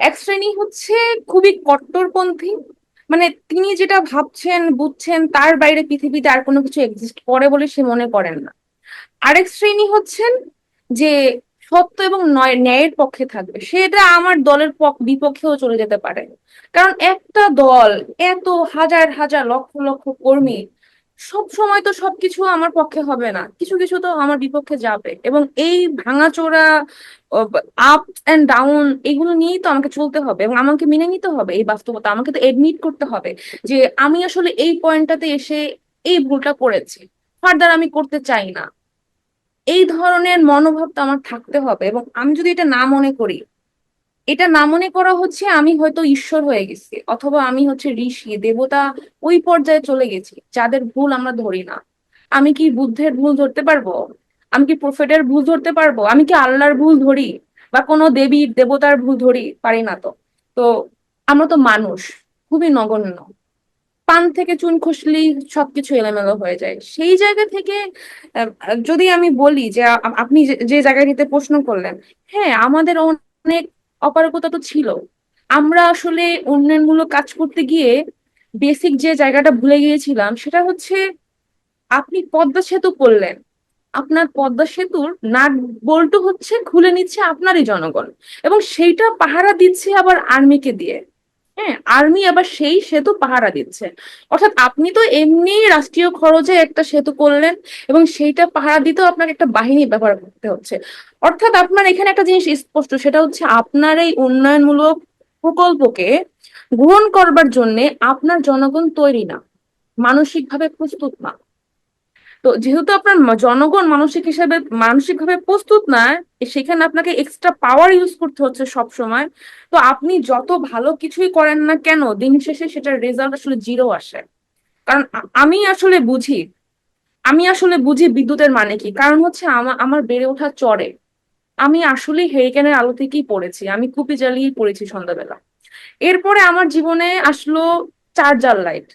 এক শ্রেণী হচ্ছে খুবই কট্টরপন্থী, মানে তিনি যেটা ভাবছেন বুঝছেন তার বাইরে পৃথিবীতে আর কোনো কিছু এক্সিস্ট করে বলে সে মনে করেন না। আরেক শ্রেণী হচ্ছেন যে সত্য এবং ন্যায়ের পক্ষে থাকবে, সেটা আমার দলের বিপক্ষেও চলে যেতে পারে। কারণ একটা দল, এত হাজার হাজার লক্ষ লক্ষ কর্মী, সব সময় তো সবকিছু আমার পক্ষে হবে না, কিছু কিছু তো আমার বিপক্ষে যাবে। এবং এই ভাঙাচোরা আপ এন্ড ডাউন এগুলো নিয়েই তো আমাকে চলতে হবে, এবং আমাকে মেনে নিতে হবে এই বাস্তবতা। আমাকে তো এডমিট করতে হবে যে আমি আসলে এই পয়েন্টটাতে এসে এই ভুলটা করেছি, ফার্দার আমি করতে চাই না। এই ধরনের মনোভাব তো আমার থাকতে হবে। এবং আমি যদি এটা না মনে করি, এটা না মনে করা হচ্ছে আমি হয়তো ঈশ্বর হয়ে গেছি, অথবা আমি হচ্ছে ঋষি দেবতা, ওই পর্যায়ে চলে গেছি যাদের ভুল আমরা ধরি না। আমি কি বুদ্ধের ভুল ধরতে পারবো? আমি কি প্রফেটের ভুল ধরতে পারবো? আমি কি আল্লাহর ভুল ধরি বা কোনো দেবী দেবতার ভুল ধরি? পারি না তো। তো আমরা তো মানুষ, খুবই নগণ্য। পান থেকে চুন খসলেই সবকিছু এলোমেলো হয়ে যায়। সেই জায়গা থেকে যদি আমি বলি যে আপনি যে যে জায়গাটিতে প্রশ্ন করলেন, হ্যাঁ আমাদের অনেক অপারগতা তো ছিল। আমরা আসলে উন্নয়নমূলক কাজ করতে গিয়ে বেসিক যে জায়গাটা ভুলে গিয়েছিলাম সেটা হচ্ছে, আপনি পদ্মা সেতু করলেন, আপনার পদ্মা সেতুর নাট বল্টু হচ্ছে খুলে নিচ্ছে আপনারই জনগণ, এবং সেইটা পাহারা দিচ্ছে আবার আর্মিকে দিয়ে। হ্যাঁ, আর্মি আবার সেই সেতু পাহারা দিচ্ছে। অর্থাৎ আপনি তো এমনি রাষ্ট্রীয় খরচে একটা সেতু করলেন এবং সেইটা পাহারা দিতেও আপনাকে একটা বাহিনী ব্যবহার করতে হচ্ছে। অর্থাৎ আপনার এখানে একটা জিনিস স্পষ্ট, সেটা হচ্ছে আপনার এই উন্নয়নমূলক প্রকল্পকে গ্রহণ করবার জন্য আপনার জনগণ তৈরি না, মানসিকভাবে প্রস্তুত না। তো যেহেতু আপনার জনগণ মানসিকভাবে প্রস্তুত না, সেখানে আপনাকে এক্সট্রা পাওয়ার ইউজ করতে হচ্ছে সব সময়। তো আপনি যত ভালো কিছুই করেন না কেন, দিন শেষে সেটার রেজাল্ট আসলে জিরো আসে। কারণ আমি আসলে বুঝি বিদ্যুতের মানে কি। কারণ হচ্ছে আমার বেড়ে ওঠা চরে, আমি আসলে হেরিকেনের আলো থেকেই পড়েছি, আমি কুপি জ্বালিয়েই পড়েছি সন্ধ্যাবেলা। এরপরে আমার জীবনে আসলো চার্জার লাইট,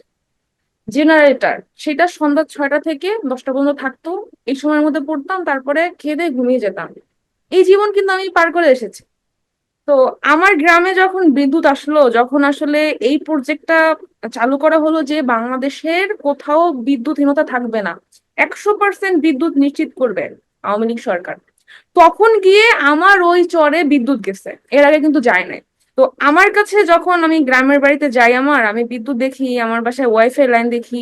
জেনারেটর, সেটা সন্ধ্যা 6টা থেকে 10টা পর্যন্ত থাকতো। এই সময়ের মধ্যে পড়তাম, তারপরে খেয়ে দিয়ে ঘুমিয়ে যেতাম। এই জীবন কিন্তু আমি পার করে এসেছি। তো আমার গ্রামে যখন বিদ্যুৎ আসলো, যখন আসলে এই প্রজেক্টটা চালু করা হলো যে বাংলাদেশের কোথাও বিদ্যুৎহীনতা থাকবে না, 100% বিদ্যুৎ নিশ্চিত করবে আওয়ামী লীগ সরকার, তখন গিয়ে আমার ওই চরে বিদ্যুৎ গেছে, এর আগে কিন্তু যায় নাই। তো আমার কাছে যখন আমি গ্রামের বাড়িতে যাই, আমি বিদ্যুৎ দেখি, আমার বাসায় ওয়াইফাই লাইন দেখি,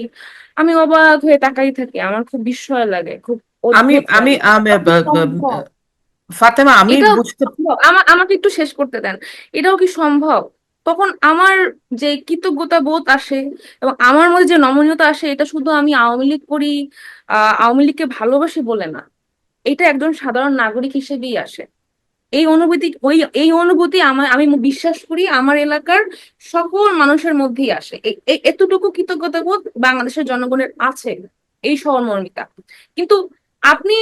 আমি অবাক হয়ে তাকাই থাকি, আমার খুব বিস্ময় লাগে, খুব আমি অদ্ভুত আমি লাগে। আমি এটা কি সম্ভব? ফাতেমা, আমি এটাও কি বুঝতে সম্ভব? আমাকে একটু শেষ করতে দেন। এটাও কি সম্ভব? তখন আমার যে কৃতজ্ঞতা বোধ আসে এবং আমার মধ্যে যে নমনীয়তা আসে, এটা শুধু আমি আওয়ামী লীগ করি, আওয়ামী লীগকে ভালোবাসি বলে না, এটা একজন সাধারণ নাগরিক হিসেবেই আসে। এই অনুভূতি আমি বিশ্বাস করি আমার এলাকার সকল মানুষের মধ্যেই আসে। এতটুকু কৃতজ্ঞতা বোধ বাংলাদেশের জনগণের আছে, এই সহমর্মিতা। কিন্তু আপনি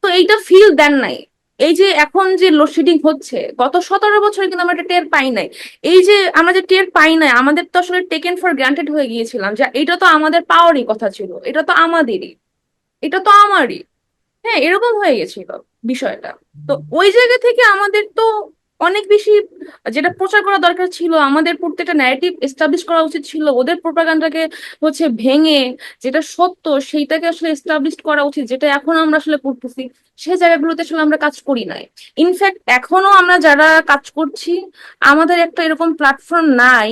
তো এইটা ফিল দেন নাই। এই যে এখন যে লোডশেডিং হচ্ছে, গত 17 বছরে কিন্তু আমরা এটা টের পাই নাই। এই যে আমরা যে টের পাই নাই, আমাদের তো আসলে টেকেন ফর গ্রান্টেড হয়ে গিয়েছিলাম যে এটা তো আমাদের পাওয়ারই কথা ছিল, এটা তো আমাদেরই, এটা তো আমারই। হ্যাঁ, এরকম হয়ে গেছিল বিষয়টা। তো ওই জায়গা থেকে আমাদের তো অনেক বেশি যেটা প্রচার করা দরকার ছিল, আমাদের প্রত্যেকটা ন্যারেটিভ এস্টাবলিশ করা উচিত ছিল, ওদের প্রোপাগান্ডাকে ভেঙে যেটা সত্য সেইটাকে আসলে এস্টাবলিশ করা উচিত, যেটা এখন আমরা আসলে করতেছি সেই জায়গাগুলোতে আসলে আমরা কাজ করি নাই। ইনফ্যাক্ট এখনো আমরা যারা কাজ করছি, আমাদের একটা এরকম প্ল্যাটফর্ম নাই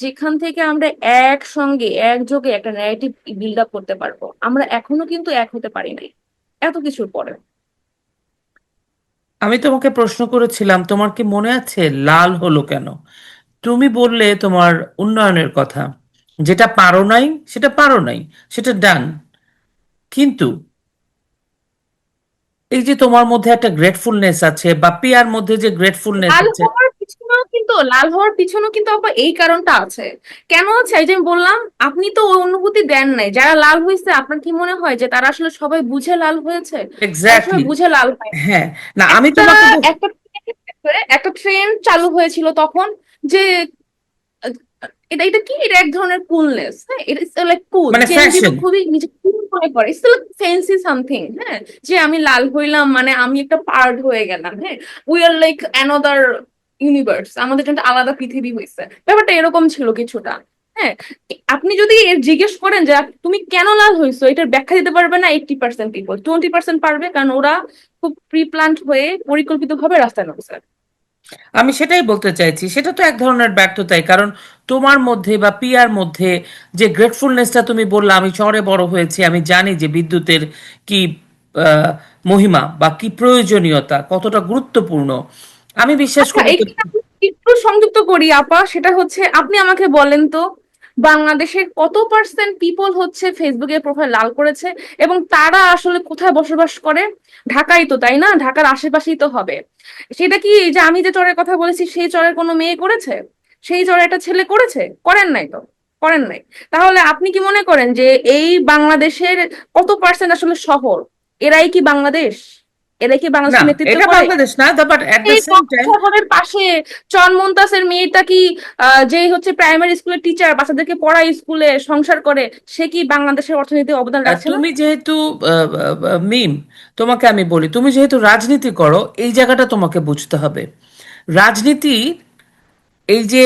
যেখান থেকে আমরা একসঙ্গে একযোগে একটা ন্যারেটিভ বিল্ড আপ করতে পারবো। আমরা এখনো কিন্তু এক হতে পারি নাই এত কিছুর পরে। আমি তোমাকে প্রশ্ন করেছিলাম, তোমার কি মনে আছে লাল হলো কেন? তুমি বললে তোমার উন্নয়নের কথা, যেটা পারো নাই সেটা পারো নাই, সেটা ডান। কিন্তু এই যে তোমার মধ্যে একটা গ্রেটফুলনেস আছে, বা পিয়ার মধ্যে যে গ্রেটফুলনেস আছে। লাল হওয়ার পিছনেও কিন্তু আবার এই কারণটা আছে। কেন আছে? এই যে আমি বললাম, আপনি তো ওই অনুভূতি দেন নাই। যারা লাল হয়েছে, আপনার কি মনে হয় যে তারা আসলে সবাই বুঝে লাল হয়েছে? তারা সবাই এক্স্যাক্টলি। বুঝে লাল হয়। হ্যাঁ, না আমি একটা তোমাকে একটা একটা ট্রেন্ড চালু হয়েছিল তখন, যে আহ, এটা এটা কি, এটা এক ধরনের কুলনেস। হ্যাঁ, এটা ইটস লাইক কুল, মানে জেনজি তো ফ্যাশন। খুবই নিজে cool মনে করে, ইটস লাইক ফ্যান্সি সামথিং। হ্যাঁ, যে আমি লাল হইলাম মানে আমি একটা পার্ট হয়ে গেলাম। হ্যাঁ, we are like another universe, আমাদের জন্য একটা আলাদা পৃথিবী হয়েছে, ব্যাপারটা এরকম ছিল কিছুটা। হ্যাঁ, আপনি যদি এর জিজ্ঞেস করেন যে তুমি কেন লাল হয়েছো, এটার ব্যাখ্যা দিতে পারবে না 80% পিপল, 20% পারবে, কারণ ওরা খুব প্রি প্ল্যান্ড হয়ে পরিকল্পিত ভাবে রাস্তায় নামছে। আমি সেটাই বলতে চাইছি, সেটা তো এক ধরনের ব্যর্থতাই। কারণ তোমার মধ্যে বা পিয়ার মধ্যে যে গ্রেটফুলনেসটা তুমি বললা, আমি শহরে বড় হয়েছি, আমি জানি যে বিদ্যুতের কি আহ, মহিমা বা কি প্রয়োজনীয়তা, কতটা গুরুত্বপূর্ণ। আমি বিশ্বাস আচ্ছা, করি তো। এখানে আমি একটু সংযুক্ত করি আপা, সেটা হচ্ছে আপনি আমাকে বলেন তো, বাংলাদেশের কত পার্সেন্ট পিপল ফেসবুকে প্রোফাইল লাল করেছে এবং তারা আসলে কোথায় বসবাস করে? ঢাকাই তো, তাই না? ঢাকার আশেপাশেই তো হবে। সেটা কি এই যে আমি যে চরের কথা বলেছি সেই চরের কোনো মেয়ে করেছে? সেই চরের একটা ছেলে করেছে? করেন নাই তো, করেন নাই। তাহলে আপনি কি মনে করেন যে এই বাংলাদেশের কত পার্সেন্ট আসলে শহর, এরাই কি বাংলাদেশ? এরাই কি না, বাংলাদেশের নেতৃত্ব এটা করে? বাংলাদেশ না, বাট অ্যাট দ্য এই সেম মফ টাইম। শহরের পাশে চরমন্তাসের মেয়েটা কি, যেই প্রাইমারি স্কুলের টিচার, বাচ্চাদেরকে পড়ায়, স্কুলে সংসার করে, সে কি বাংলাদেশের অর্থনীতি অবদান রাখছে না? তুমি যেহেতু মিম, তোমাকে আমি বলি, তুমি যেহেতু রাজনীতি করো, এই জায়গাটা তোমাকে বুঝতে হবে। রাজনীতি, এই যে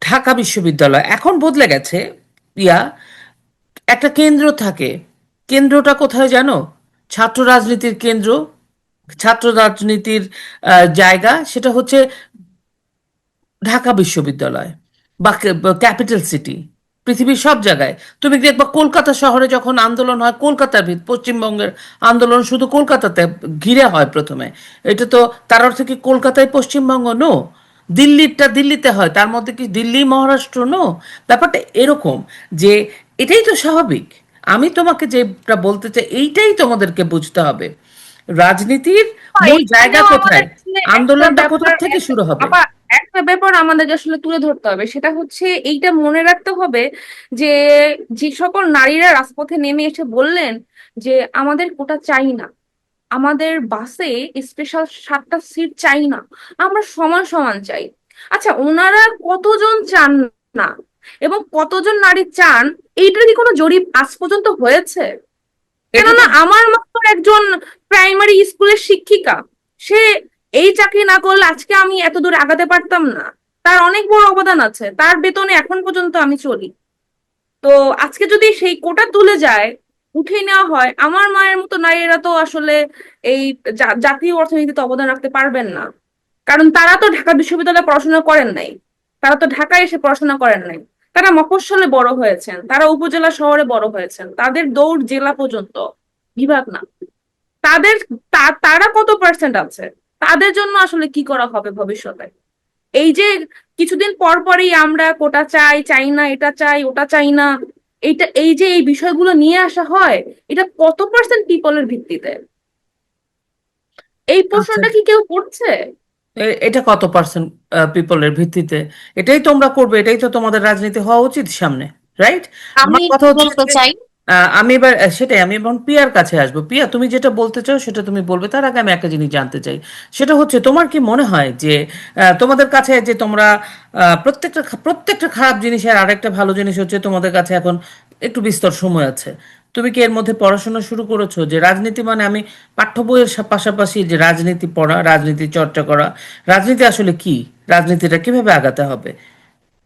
ঢাকা বিশ্ববিদ্যালয় এখন বদলে গেছে, ইয়া, একটা কেন্দ্র থাকে। কেন্দ্রটা কোথায় জানো? ছাত্র রাজনীতির কেন্দ্র, ছাত্র রাজনীতির জায়গা, সেটা হচ্ছে ঢাকা বিশ্ববিদ্যালয়। বা ক্যাপিটাল সিটি, পৃথিবীর সব জায়গায় তুমি দেখবা কলকাতা শহরে যখন আন্দোলন হয়, কলকাতার পশ্চিমবঙ্গের আন্দোলন শুধু কলকাতাতে ঘিরে হয় প্রথমে। এটা তো তার অর্থ কি কলকাতায় পশ্চিমবঙ্গ? নো। দিল্লিরটা দিল্লিতে হয়, তার মধ্যে কি দিল্লি মহারাষ্ট্র? নো। ব্যাপারটা এরকম যে এটাই তো স্বাভাবিক। আমি তোমাকে যেটা বলতে চাই এইটাই তোমাদেরকে বুঝতে হবে, রাজনীতির মূল জায়গা এখানেও আমাদের কোথায়, আসলে একটা আন্দোলনটা কোথা ব্যাপার থেকে শুরু হবে। আপা, একটা ব্যাপার আমাদেরকে আসলে তুলে ধরতে হবে, সেটা হচ্ছে এইটা মনে রাখতে হবে যে যে সকল নারীরা রাজপথে নেমে এসে বললেন যে আমাদের কোটা চাই না, আমাদের বাসে স্পেশাল 7টা সিট চাই না, আমরা সমান সমান চাই। আচ্ছা, ওনারা কতজন চান না এবং কতজন নারী চান, এইটার কি কোনো জরিপ আজ পর্যন্ত হয়েছে? এটা তো কেননা আমার মতো একজন প্রাইমারি স্কুলের শিক্ষিকা, সে এই চাকরি না করলে আজকে আমি এত দূর আগাতে পারতাম না। তার অনেক বড় অবদান আছে, তার বেতনে এখন পর্যন্ত আমি চলি। তো আজকে যদি সেই কোটা তুলে যায়, উঠে নেওয়া হয়, আমার মায়ের মতো নারীরা তো আসলে এই জাতীয় অর্থনীতিতে অবদান রাখতে পারবেন না। কারণ তারা তো ঢাকা বিশ্ববিদ্যালয়ে পড়াশোনা করেন নাই, তারা তো ঢাকায় এসে পড়াশোনা করেন নাই, তারা মফস্বলে বড় হয়েছেন, তারা উপজেলা শহরে বড় হয়েছেন, তাদের দৌড় জেলা পর্যন্ত, বিভাগ না। তাদের তারা কত পার্সেন্ট আছে, তাদের জন্য আসলে কি করা হবে ভবিষ্যতে? এই যে কিছুদিন পর পরই আমরা কোটা চাই, চাই না, এটা চাই, ওটা চাই না, এইটা, এই যে এই বিষয়গুলো নিয়ে আসা হয়, এটা কত পার্সেন্ট পিপলের ভিত্তিতে? এই আচ্ছা, প্রশ্নটা কি কেউ করছে? এটা কত পার্সেন্ট পিপলের ভিত্তিতে? এটাই তোমরা করবে, এটাই তো তোমাদের রাজনীতি হওয়া উচিত সামনে, রাইট? আমি আমার কথা হচ্ছে বলতে যে চাই, আমি এবার সেটাই, আমি এবং পিয়ার কাছে আসবো। পিয়া, তুমি যেটা বলতে চাও সেটা তুমি বলবে, তার আগে আমি একটা জিনিস জানতে চাই। সেটা হচ্ছে তোমার কি মনে হয় যে তোমাদের কাছে যে তোমরা প্রত্যেকটা প্রত্যেকটা খারাপ জিনিসের আরেকটা ভালো জিনিস হচ্ছে তোমাদের কাছে এখন একটু বিস্তর সময় আছে। তুমি কি এর মধ্যে পড়াশোনা শুরু করেছো? যে রাজনীতি মানে আমি পাঠ্য বইয়ের পাশাপাশি যে রাজনীতি পড়া, রাজনীতি চর্চা করা, রাজনীতি আসলে কি, রাজনীতিটা কিভাবে আগাতে হবে,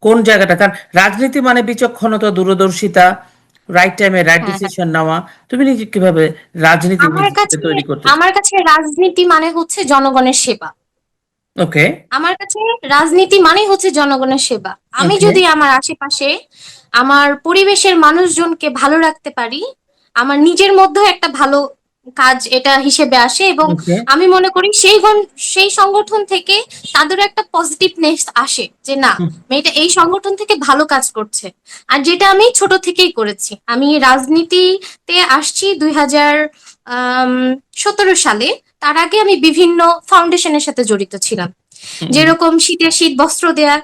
কোন জায়গাটা, কারণ রাজনীতি মানে বিচক্ষণতা, দূরদর্শিতা, রাইট টাইমে রাইট হ্যাঁ হ্যাঁ, ডিসিশন নেওয়া। তুমি নিজে কিভাবে রাজনীতি আমার নিজেকে কাছে তৈরি করতে চাও? আমার কাছে রাজনীতি মানে হচ্ছে জনগণের সেবা। ওকে। আমার কাছে রাজনীতি মানে হচ্ছে জনগণের সেবা। আমি ওকে। যদি আমার আশেপাশে আমার পরিবেশের মানুষজনকে ভালো রাখতে পারি, আমার নিজের মধ্যেও একটা ভালো কাজ এটা হিসেবে আসে, এবং ওকে। আমি মনে করি সেই সংগঠন থেকে তাদেরও একটা পজিটিভনেস আসে যে না, মেয়েটা এই সংগঠন থেকে ভালো কাজ করছে। আর যেটা আমি ছোট থেকেই করেছি, আমি রাজনীতিতে আসছি 2017 সালে। তার আগে আমি বিভিন্ন ফাউন্ডেশনের সাথে জড়িত ছিলাম, যেরকম শীতে শীত বস্ত্র দেয়া,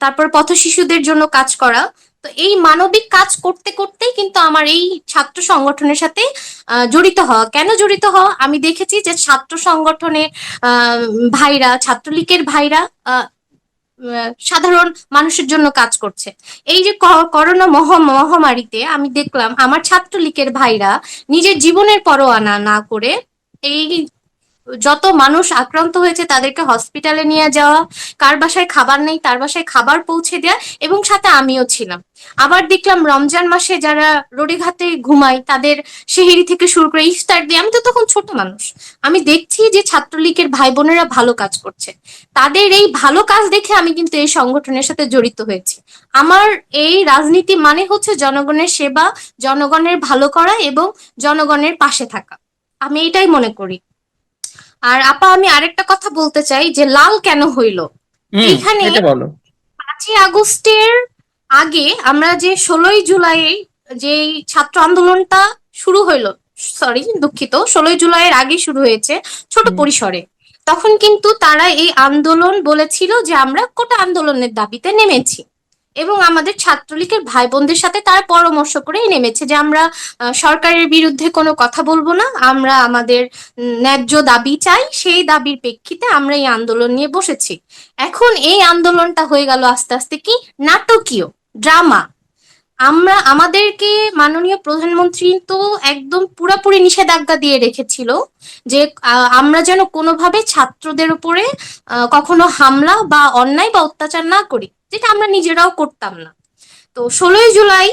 তারপর পথ শিশুদের জন্য কাজ করা। তো এই মানবিক কাজ করতে করতেই কিন্তু আমার এই ছাত্র সংগঠনের সাথে জড়িত হওয়া। কেন জড়িত হওয়া? আমি দেখেছি যে ছাত্র সংগঠনের আহ, ভাইরা, ছাত্রলীগের ভাইরা সাধারণ মানুষের জন্য কাজ করছে। এই যে করোনা মহামারীতে আমি দেখলাম আমার ছাত্রলীগের ভাইরা নিজের জীবনের পরোয়া না করে এই যত মানুষ আক্রান্ত হয়েছে তাদেরকে হসপিটালে নিয়ে যাওয়া, কার বাসায় খাবার নেই তার বাসায় খাবার পৌঁছে দেওয়া, এবং সাথে আমিও ছিলাম। আবার দেখলাম রমজান মাসে যারা রোডে ঘাটে ঘুমায় তাদের সেহরি থেকে শুরু করে ইফতার দিয়ে, আমি তো তখন ছোট মানুষ, আমি দেখছি যে ছাত্রলীগের ভাই বোনেরা ভালো কাজ করছে। তাদের এই ভালো কাজ দেখে আমি কিন্তু এই সংগঠনের সাথে জড়িত হয়েছি। আমার এই রাজনীতি মানে হচ্ছে জনগণের সেবা, জনগণের ভালো করা এবং জনগণের পাশে থাকা। আমি এটাই মনে করি। আর আপা, আমি আরেকটা কথা বলতে চাই যে লাল কেন হইলো হুম। এইখানে। এটা বলো। 5ই আগস্টের আগে আমরা যে 16ই জুলাই যে ছাত্র আন্দোলনটা শুরু হইলো, সরি দুঃখিত, 16ই জুলাইয়ের আগে শুরু হয়েছে ছোট হুম। পরিসরে। তখন কিন্তু তারা এই আন্দোলন বলেছিল যে আমরা কোটা আন্দোলনের দাবিতে নেমেছি, এবং আমাদের ছাত্রলীগের ভাই বোনদের সাথে তারা পরামর্শ করে নেমেছে যে আমরা সরকারের বিরুদ্ধে কোনো কথা বলবো না, আমরা আমাদের ন্যায্য দাবি চাই, সেই দাবির প্রেক্ষিতে আমরা এই আন্দোলন নিয়ে বসেছি। এখন এই আন্দোলনটা হয়ে গেল আস্তে আস্তে কি নাটকীয়, ড্রামা। আমাদেরকে মাননীয় প্রধানমন্ত্রী তো একদম পুরাপুরি নিষেধাজ্ঞা দিয়ে রেখেছিল যে আমরা যেন কোনোভাবে ছাত্রদের উপরে কখনো হামলা বা অন্যায় বা অত্যাচার না করি, যেটা আমরা নিজেরাও করতাম না। তো 16ই জুলাই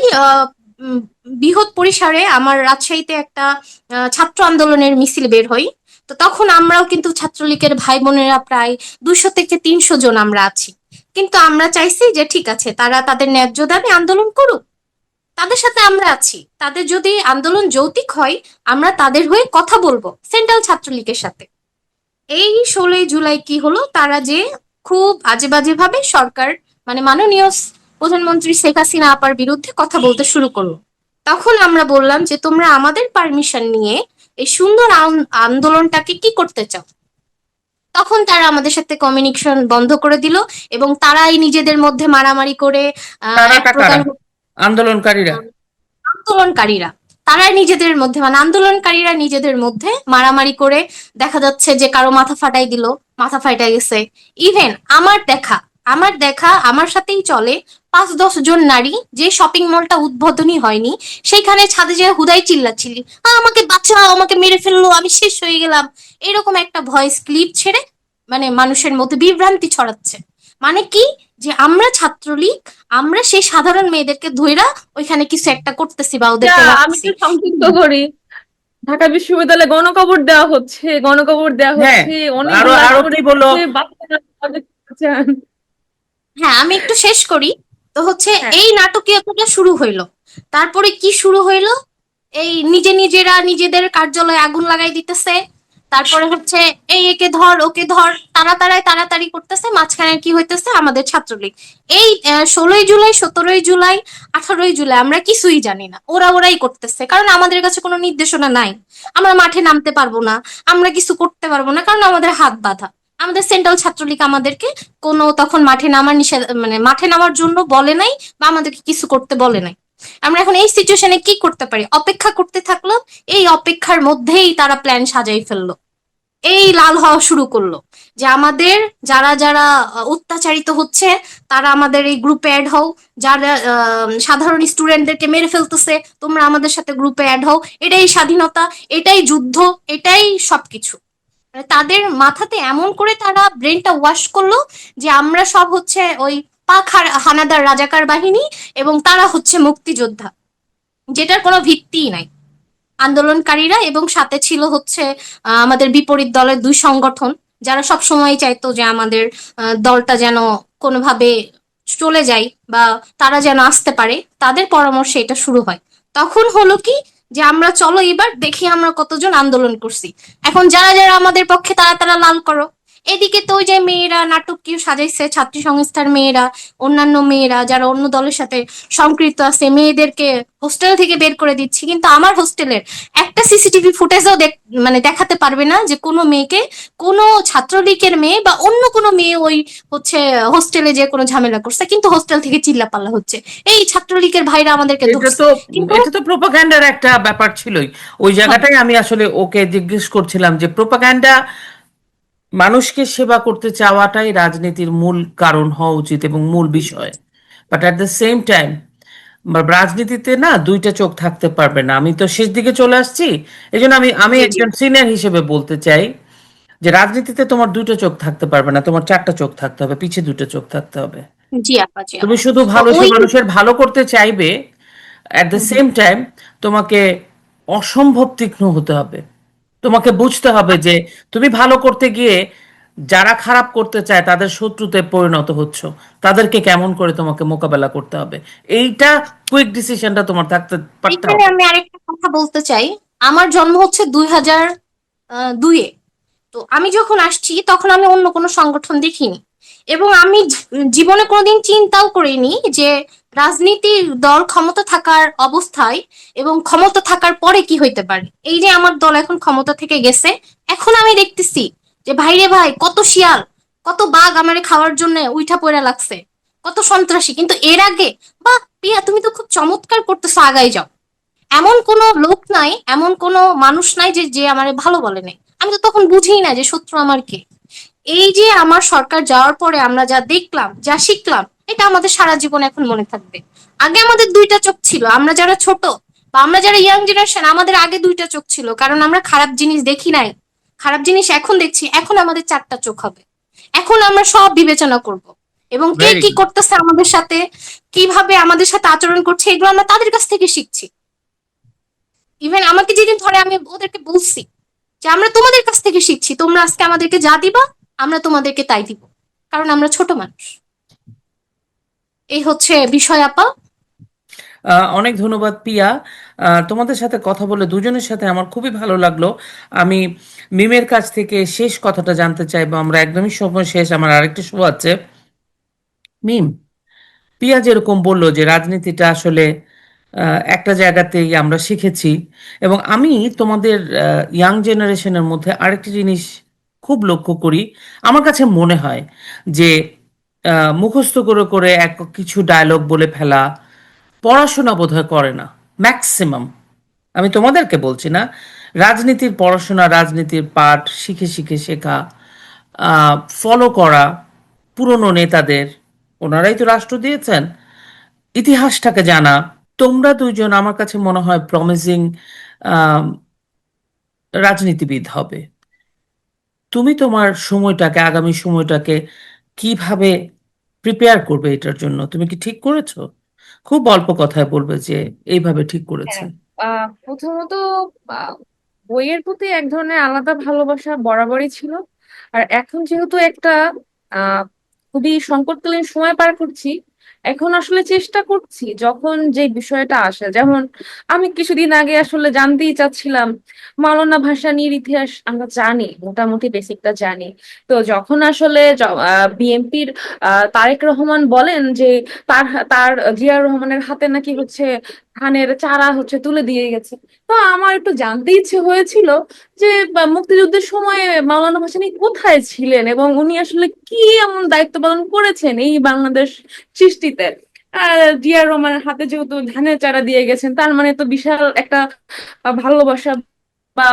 উম, বৃহৎ পরিসরে আমার রাজশাহীতে একটা ছাত্র আন্দোলনের মিছিল বের হয়। তো তখন আমরাও কিন্তু ছাত্রলীগের ভাই বোনেরা প্রায় 200 থেকে 300 জন আমরা আছি। কিন্তু আমরা চাইছি যে ঠিক আছে, তারা তাদের ন্যায্য দাবি আন্দোলন করুক, তাদের সাথে আমরা আছি। তাদের যদি আন্দোলন যৌক্তিক হয়, আমরা তাদের হয়ে কথা বলবো সেন্ট্রাল ছাত্রলীগের সাথে। এই 16 জুলাই কি হলো, তারা যে খুব আজে বাজে ভাবে সরকার মানে মাননীয় প্রধানমন্ত্রী শেখ হাসিনা আপার বিরুদ্ধে কথা বলতে শুরু করলো। তখন আমরা বললাম যে তোমরা আমাদের পারমিশন নিয়ে এই সুন্দর আন্দোলনটাকে কি করতে চাও? তখন তারা আমাদের সাথে কমিউনিকেশন বন্ধ করে দিল এবং তারাই নিজেদের মধ্যে মারামারি করে এক কারা প্রকার কারা আন্দোলনকারীরা? আন্দোলনকারীরা তারাই নিজেদের মধ্যে মানে আন্দোলনকারীরা নিজেদের মধ্যে মারামারি করে দেখা যাচ্ছে যে কারো মাথা ফাটাই দিল, মাথা ফাটাই গেছে। ইভেন আমার দেখা আমার সাথেই চলে 5-10 জন নারী, যে শপিং মলটা উদ্বোধনী হয়নি সেইখানে ছাদে যে হুদাই চিল্লাচ্ছিলি, আমাকে বাঁচাও, আমাকে মেরে ফেললো, আমি শেষ হয়ে গেলাম, এরকম একটা ভয়েস ক্লিপ ছেড়ে মানে মানুষের মধ্যে বিভ্রান্তি ছড়াচ্ছে। মানে কি, যে আমরা ছাত্রলীগ, আমরা সেই সাধারণ মেয়েদেরকে ধইরা ওইখানে কিছু একটা করতেছি বা ওদেরকে আমি রাখছি। একটু সংক্ষিপ্ত করি। ঢাকা বিশ্ববিদ্যালয়ে গণকবর দেওয়া হচ্ছে, গণকবর দেওয়া হ্যাঁ, হচ্ছে, অনেক আরো গোলা আরো করে কি বলো? হচ্ছে, বাচ্চারা তাদের করছেন। হ্যাঁ, আমি একটু শেষ করি। তো হচ্ছে হ্যাঁ, এই নাটকীয়তাটা শুরু হইলো। তারপরে কি শুরু হইলো, এই নিজেরা নিজেদের কার্যালয়ে আগুন লাগাই দিতেছে। তারপরে হচ্ছে এই একে ধর ওকে ধর, তাড়াতাড়ি করতেছে। মাঝখানে কি হইতেছে, আমাদের ছাত্রলীগ এই 16 জুলাই, 17 জুলাই, 18 জুলাই আমরা কিছুই জানি না, ওরাই করতেছে, কারণ আমাদের কাছে কোনো নির্দেশনা নাই। আমরা মাঠে নামতে পারবো না, আমরা কিছু করতে পারবো না, কারণ আমাদের হাত বাঁধা। আমাদের সেন্ট্রাল ছাত্রলীগ আমাদেরকে কোনো তখন মাঠে নামার নিষেধ মানে মাঠে নামার জন্য বলে নাই বা আমাদেরকে কিছু করতে বলে নাই। আমরা এখন এই সিচুয়েশনে কি করতে পারি, অপেক্ষা করতে থাকলো। এই অপেক্ষার মধ্যেই তারা প্ল্যান সাজাই ফেললো, এই লাল হওয়া শুরু করলো যে আমাদের যারা যারা অত্যাচারিত হচ্ছে তারা আমাদের এই গ্রুপে অ্যাড হও, যারা সাধারণ স্টুডেন্টদেরকে মেরে ফেলতেছে তোমরা আমাদের সাথে গ্রুপে অ্যাড হও। এটাই স্বাধীনতা, এটাই যুদ্ধ, এটাই সবকিছু। মানে তাদের মাথাতে এমন করে তারা ব্রেনটা ওয়াশ করলো যে আমরা সব হচ্ছে ওই পাক হানাদার রাজাকার বাহিনী এবং তারা হচ্ছে মুক্তিযোদ্ধা, যেটার কোনো ভিত্তিই নাই। আন্দোলনকারীরা এবং সাথে ছিল হচ্ছে আমাদের বিপরীত দলের 2 সংগঠন, যারা সব সময় চাইতো যে আমাদের দলটা যেন কোনোভাবে চলে যায় বা তারা যেন আসতে পারে, তাদের পরামর্শে এটা শুরু হয়। তখন হলো কি, যে আমরা চলো এবার দেখি আমরা কতজন আন্দোলন করছি, এখন যারা যারা আমাদের পক্ষে তারা তারা লাল করো। এদিকে তো ওই যে মেয়েরা নাটকীয় সাজাইছে, ছাত্রী সংস্থার মেয়েরা, অন্যান্য মেয়েরা যারা অন্য দলের সাথে সম্পৃক্ত আছে, মেয়েদেরকে হোস্টেল থেকে বের করে দিচ্ছি। কিন্তু আমার হোস্টেলের একটা সিসিটিভি ফুটেজও মানে দেখাতে পারবে না যে কোনো মেয়েকে, কোনো ছাত্রলীগের মেয়ে বা অন্য কোনো মেয়ে ওই হচ্ছে হোস্টেলে যে কোনো ঝামেলা করছে, কিন্তু হোস্টেল থেকে চিল্লাপাল্লা হচ্ছে এই ছাত্রলীগের ভাইরা আমাদেরকে এটা ধরছে। তো কিন্তু এটা তো প্রোপাগান্ডার একটা ব্যাপার ছিলই। ওই জায়গাটাই আমি আসলে ওকে জিজ্ঞেস করছিলাম যে প্রোপাগান্ডা, মানুষকে সেবা করতে চাওয়াটাই রাজনীতির মূল কারণ হওয়া উচিত এবং মূল বিষয়। But at the same time রাজনীতিতে না দুইটা চোখ থাকতে পারবে না। আমি তো শেষ দিকে চলে আসছি, এই জন্য আমি আমি জি জি একজন সিনিয়র হিসেবে বলতে চাই যে রাজনীতিতে তোমার দুটো চোখ থাকতে পারবে না, তোমার চারটা চোখ থাকতে হবে, পিছে দুটো চোখ থাকতে হবে। জি আপা, জি তুমি আপা। শুধু তো ভালো সে ওই মানুষের ভালো করতে চাইবে, at the hmm, hmm. Same time তোমাকে অসম্ভব তীক্ষ্ণ হতে হবে। তোমাকে বুঝতে হবে যে তুমি ভালো করতে গিয়ে যারা খারাপ করতে চায় তাদের শত্রুতে পরিণত হচ্ছ, তাদেরকে কেমন করে তোমাকে মোকাবেলা করতে হবে, এইটা কুইক ডিসিশনটা তোমার থাকতে পারতে এখানে হবে। আমি আরেকটা কথা বলতে চাই। আমার জন্ম হচ্ছে 2002-এ। তো আমি যখন আসছি তখন আমি অন্য কোনো সংগঠন দেখিনি এবং আমি জীবনে কোনোদিন চিন্তাও করিনি যে রাজনীতির দল ক্ষমতা থাকার অবস্থায় এবং ক্ষমতা থাকার পরে কি হইতে পারে। এই যে আমার দল এখন ক্ষমতা থেকে গেছে, এখন আমি দেখতেছি যে ভাইরে ভাই কত শিয়াল, কত বাঘ আমারে খাওয়ার জন্য উইঠা পড়ে লাগছে, কত সন্ত্রাসী। কিন্তু এর আগে, বাহ পিয়া তুমি তো খুব চমৎকার করতেছো, আগাই যাও, এমন কোনো লোক নাই, এমন কোনো মানুষ নাই যে যে আমারে ভালো বলে নাই। আমি তো তখন বুঝিই না যে শত্রু আমার কে। এই যে আমার সরকার যাওয়ার পরে আমরা যা দেখলাম, যা শিখলাম, এটা আমাদের সারা জীবন এখন মনে থাকবে। আগে আমাদের 2টা চোখ ছিল, আমরা যারা ছোট বা আমরা যারা ইয়াং জেনারেশন, আমাদের আগে 2টা চোখ ছিল, কারণ আমরা খারাপ জিনিস দেখি নাই। খারাপ জিনিস এখন দেখছি, এখন আমাদের 4টা চোখ হবে। এখন আমরা সব বিবেচনা করব এবং কে ভেরি কি গুড। করতেছে আমাদের সাথে, কিভাবে আমাদের সাথে আচরণ করছে, এগুলো আমরা তাদের কাছ থেকে শিখছি। ইভেন আমাকে যেদিন ধরে, আমি ওদেরকে বলছি যে আমরা তোমাদের কাছ থেকে শিখছি, তোমরা আজকে আমাদেরকে যা দিবা আমরা তোমাদেরকে তাই দিব, কারণ আমরা ছোট মানুষ। এই হচ্ছে বিষয় আপা। অনেক ধন্যবাদ পিয়া। তোমাদের সাথে কথা বলে দুজনের সাথে আমার খুবই ভালো লাগলো। আমি মিমের কাছ থেকে শেষ কথাটা জানতে চাইবো, আমরা একদমই সময় শেষ, আমার আরেকটা শো আছে। মিম, পিয়া যেরকম বলল যে রাজনীতিটা আসলে একটা জায়গাতেই আমরা শিখেছি, এবং আমি তোমাদের ইয়াং জেনারেশনের মধ্যে আরেকটি জিনিস খুব লক্ষ্য করি। আমার কাছে মনে হয় যে মুখস্থ করে করে এক কিছু ডায়লগ বলে ফেলা, পড়াশোনা বোধহয় করে না ম্যাক্সিমাম। আমি তোমাদেরকে বলছি না, রাজনীতির পড়াশোনা, রাজনীতির পাঠ শিখে শিখে শেখা, ফলো করা পুরনো নেতাদের, ওনারাই তো রাষ্ট্র দিয়েছেন, ইতিহাসটাকে জানা। তোমরা দুইজন আমার কাছে মনে হয় প্রমিজিং রাজনীতিবিদ হবে। তুমি তোমার সময়টাকে, আগামী সময়টাকে কিভাবে প্রিপেয়ার করবে এটার জন্য, তুমি কি ঠিক করেছো? খুব অল্প কথায় বলবে যে এইভাবে ঠিক করেছে। হ্যাঁ, প্রথমত আহ, বইয়ের প্রতি এক ধরনের আলাদা ভালোবাসা বরাবরই ছিল। আর এখন যেহেতু একটা আহ খুবই সংকটকালীন সময় পার করছি, এখন আসলে চেষ্টা করছি যখন যে বিষয়টা আসে, যেমন আমি কিছুদিন আগে আসলে জানতেই চাচ্ছিলাম মাওলানা ভাসানীর ইতিহাস আমরা জানি, মোটামুটি বেসিকটা জানি। তো যখন আসলে বিএনপির তারেক রহমান বলেন যে তার তার জিয়াউর রহমানের হাতে নাকি হচ্ছে ধানের চারা হচ্ছে তুলে দিয়ে গেছে, তো আমার একটু জানতে ইচ্ছে হয়েছিল যে মুক্তিযুদ্ধের সময় মাওলানা ভাসানী কোথায় ছিলেন এবং উনি আসলে কি এমন দায়িত্ব পালন করেছেন এই বাংলাদেশ সৃষ্টিতে। জিয়া রহমানের হাতে যেহেতু ধানের চারা দিয়ে গেছেন, তার মানে তো বিশাল একটা ভালোবাসা বা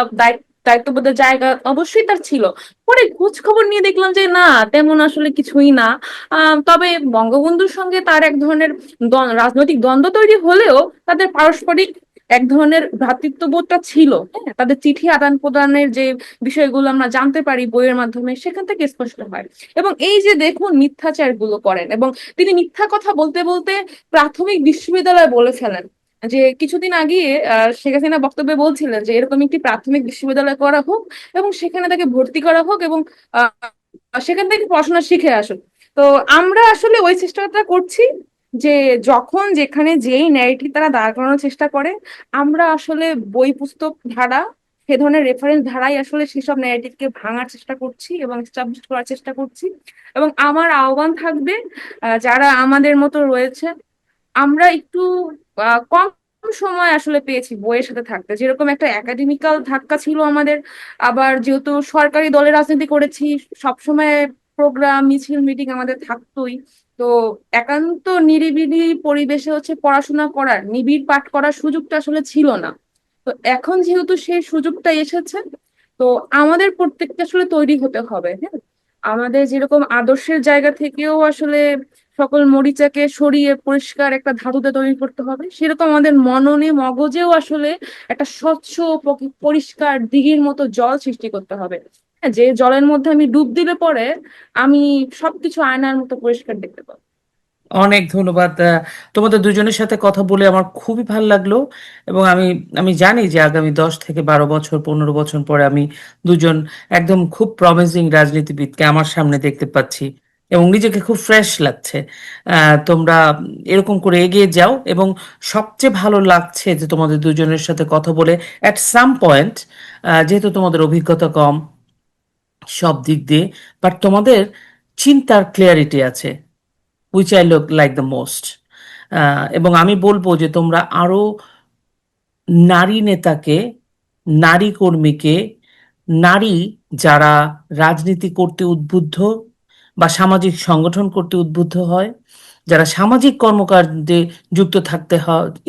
দায়িত্ববোধের জায়গা অবশ্যই তার ছিল। পরে খোঁজ খবর নিয়ে দেখলাম যে না, তেমন আসলে কিছুই না। তবে বঙ্গবন্ধুর সঙ্গে তার এক ধরনের রাজনৈতিক দ্বন্দ্ব তৈরি হলেও তাদের পারস্পরিক এক ধরনের ভ্রাতৃত্ববোধটা ছিল। হ্যাঁ, তাদের চিঠি আদান প্রদানের যে বিষয়গুলো আমরা জানতে পারি বইয়ের মাধ্যমে, সেখান থেকে স্পষ্ট হয়। এবং এই যে দেখুন মিথ্যাচার গুলো করেন, এবং তিনি মিথ্যা কথা বলতে বলতে প্রাথমিক বিশ্ববিদ্যালয় বলে ফেলেন। যে কিছুদিন আগে শেখ হাসিনা বক্তব্যে বলছিলেন যে এরকম একটি প্রাথমিক বিশ্ববিদ্যালয় করা হোক এবং সেখানে তাকে ভর্তি করা হোক এবং সেখান থেকে পড়াশোনা শিখে আসুক। তো আমরা আসলে ওই চেষ্টাটা করছি যে যখন যেখানে যেই ন্যারেটিভ তারা দাঁড় করানোর চেষ্টা করে, আমরা আসলে বই পুস্তক ধারা, সে ধরনের রেফারেন্স ধারাই আসলে সেসব ন্যারেটিভকে ভাঙার চেষ্টা করছি এবং এস্টাবলিশ করার চেষ্টা করছি। এবং আমার আহ্বান থাকবে যারা আমাদের মতো রয়েছে, আমরা একটু কম সময় আসলে পেয়েছি বইয়ের সাথে থাকতে, যেরকম একটা একাডেমিক্যাল ধাক্কা ছিল আমাদের। আবার যেহেতু সরকারি দলে রাজনীতি করেছি, সবসময় প্রোগ্রাম মিছিল মিটিং আমাদের থাকতোই। তো একান্ত নিরিবিলি পরিবেশে হচ্ছে পড়াশোনা করার, নিবিড় পাঠ করার সুযোগটা আসলে ছিল না। তো এখন যেহেতু সেই সুযোগটা এসেছে, তো আমাদের প্রত্যেকটা আসলে তৈরি হতে হবে। হ্যাঁ, আমাদের যেরকম আদর্শের জায়গা থেকেও আসলে সকল মরিচাকে সরিয়ে পরিষ্কার একটা ধাতুতে তৈরি করতে হবে, সেরকম আমাদের মননে মগজেও আসলে একটা স্বচ্ছ পরিষ্কার দিঘির মতো জল সৃষ্টি করতে হবে। হ্যাঁ, যে জলের মধ্যে আমি ডুব দিলে পরে আমি সবকিছু আয়নার মতো পরিষ্কার দেখতে পাবো। অনেক ধন্যবাদ। তোমাদের দুজনের সাথে কথা বলে আমার খুবই ভালো লাগলো, এবং আমি আমি জানি যে আগামী 10 থেকে 12 বছর, 15 বছর পরে আমি দুজন একদম খুব প্রমিজিং রাজনীতিবিদকে আমার সামনে দেখতে পাচ্ছি, এবং নিজেকে খুব ফ্রেশ লাগছে। তোমরা এরকম করে এগিয়ে যাও, এবং সবচেয়ে ভালো লাগছে যে তোমাদের দুজনের সাথে কথা বলে অ্যাট সাম পয়েন্ট, যেহেতু তোমাদের অভিজ্ঞতা কম সব দিক দিয়ে, বাট তোমাদের চিন্তার ক্লিয়ারিটি আছে, which I like the most. এবং আমি বলবো যে তোমরা আরো নারী নেতাকে, নারী কর্মীকে, নারী যারা রাজনীতি করতে উদ্বুদ্ধ বা সামাজিক সংগঠন করতে উদ্বুদ্ধ হয়, যারা সামাজিক কর্মকাণ্ডে যুক্ত থাকতে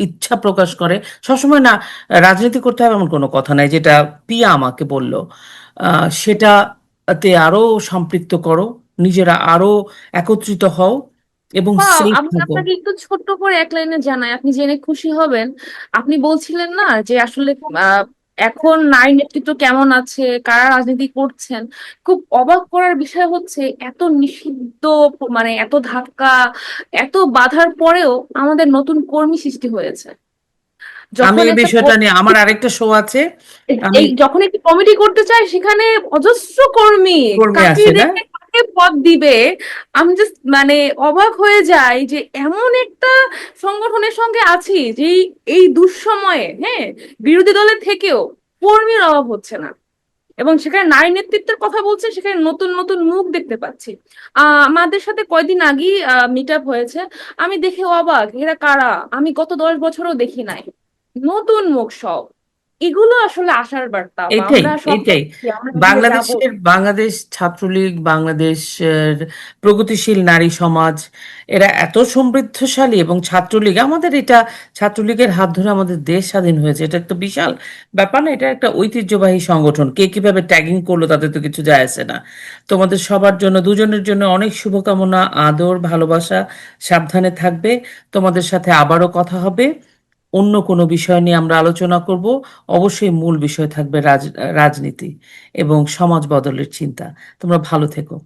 ইচ্ছা প্রকাশ করে, সবসময় না রাজনীতি করতে হবে এমন কোনো কথা নাই, যেটা পিয়া আমাকে বলল, সেটাতে আরো সম্পৃক্ত করো, নিজেরা আরো একত্রিত হও এবং সেফ আমি থাকো। আপনাকে একটু ছোট্ট করে এক লাইনে জানাই, আপনি জেনে খুশি হবেন। আপনি বলছিলেন না যে আসলে আহ, এখন নারী নেতৃত্ব কেমন আছে, কারা রাজনীতি করছেন। খুব অবাক করার বিষয় হচ্ছে এত নিষিদ্ধ, মানে এত ধাক্কা, এত বাধার পরেও আমাদের নতুন কর্মী সৃষ্টি হয়েছে। আমি যখন এই একটা বিষয়টা নিয়ে আমার আরেকটা শো আছে, আমি যখন একটি কমিটি করতে চায় সেখানে অজস্র কর্মী, কর্মী কাকে আসে না। রেখে কাকে পদ দিবে। আমি জাস্ট মানে অবাক হয়ে যাই যে এমন একটা সংগঠনের সঙ্গে আছি যে এই দুঃসময়ে, হ্যাঁ, বিরোধী দলের থেকেও কর্মীর অভাব হচ্ছে না, এবং সেখানে নারী নেতৃত্বের কথা বলছে, সেখানে নতুন নতুন মুখ দেখতে পাচ্ছি। আমাদের সাথে কয়দিন আগেই মিট আপ হয়েছে, আমি দেখে অবাক, এরা কারা, আমি গত 10 বছরও দেখি নাই, নতুন মুখ সব। এগুলো আসলে আশার বার্তা, বা এটাই আমরা সব এটাই আমরা যেদিকে যাবো। বাংলাদেশ ছাত্রলীগ, বাংলাদেশের প্রগতিশীল নারী সমাজ, এরা এত সমৃদ্ধশালী, এবং ছাত্রলীগ আমাদের এটা, ছাত্রলীগের হাত ধরে আমাদের দেশ স্বাধীন হয়েছে, এটা একটা বিশাল ব্যাপার না? এটা একটা ঐতিহ্যবাহী সংগঠন, কে কিভাবে ট্যাগিং করলো তাতে তো কিছু যায় আসে না। তোমাদের সবার জন্য, দুজনের জন্য অনেক শুভকামনা, আদর, ভালোবাসা। সাবধানে থাকবে। তোমাদের সাথে আবারও কথা হবে, অন্য কোনো বিষয় নিয়ে আমরা আলোচনা করব। অবশ্যই মূল বিষয় থাকবে রাজনীতি এবং সমাজ বদলের চিন্তা। তোমরা ভালো থেকো।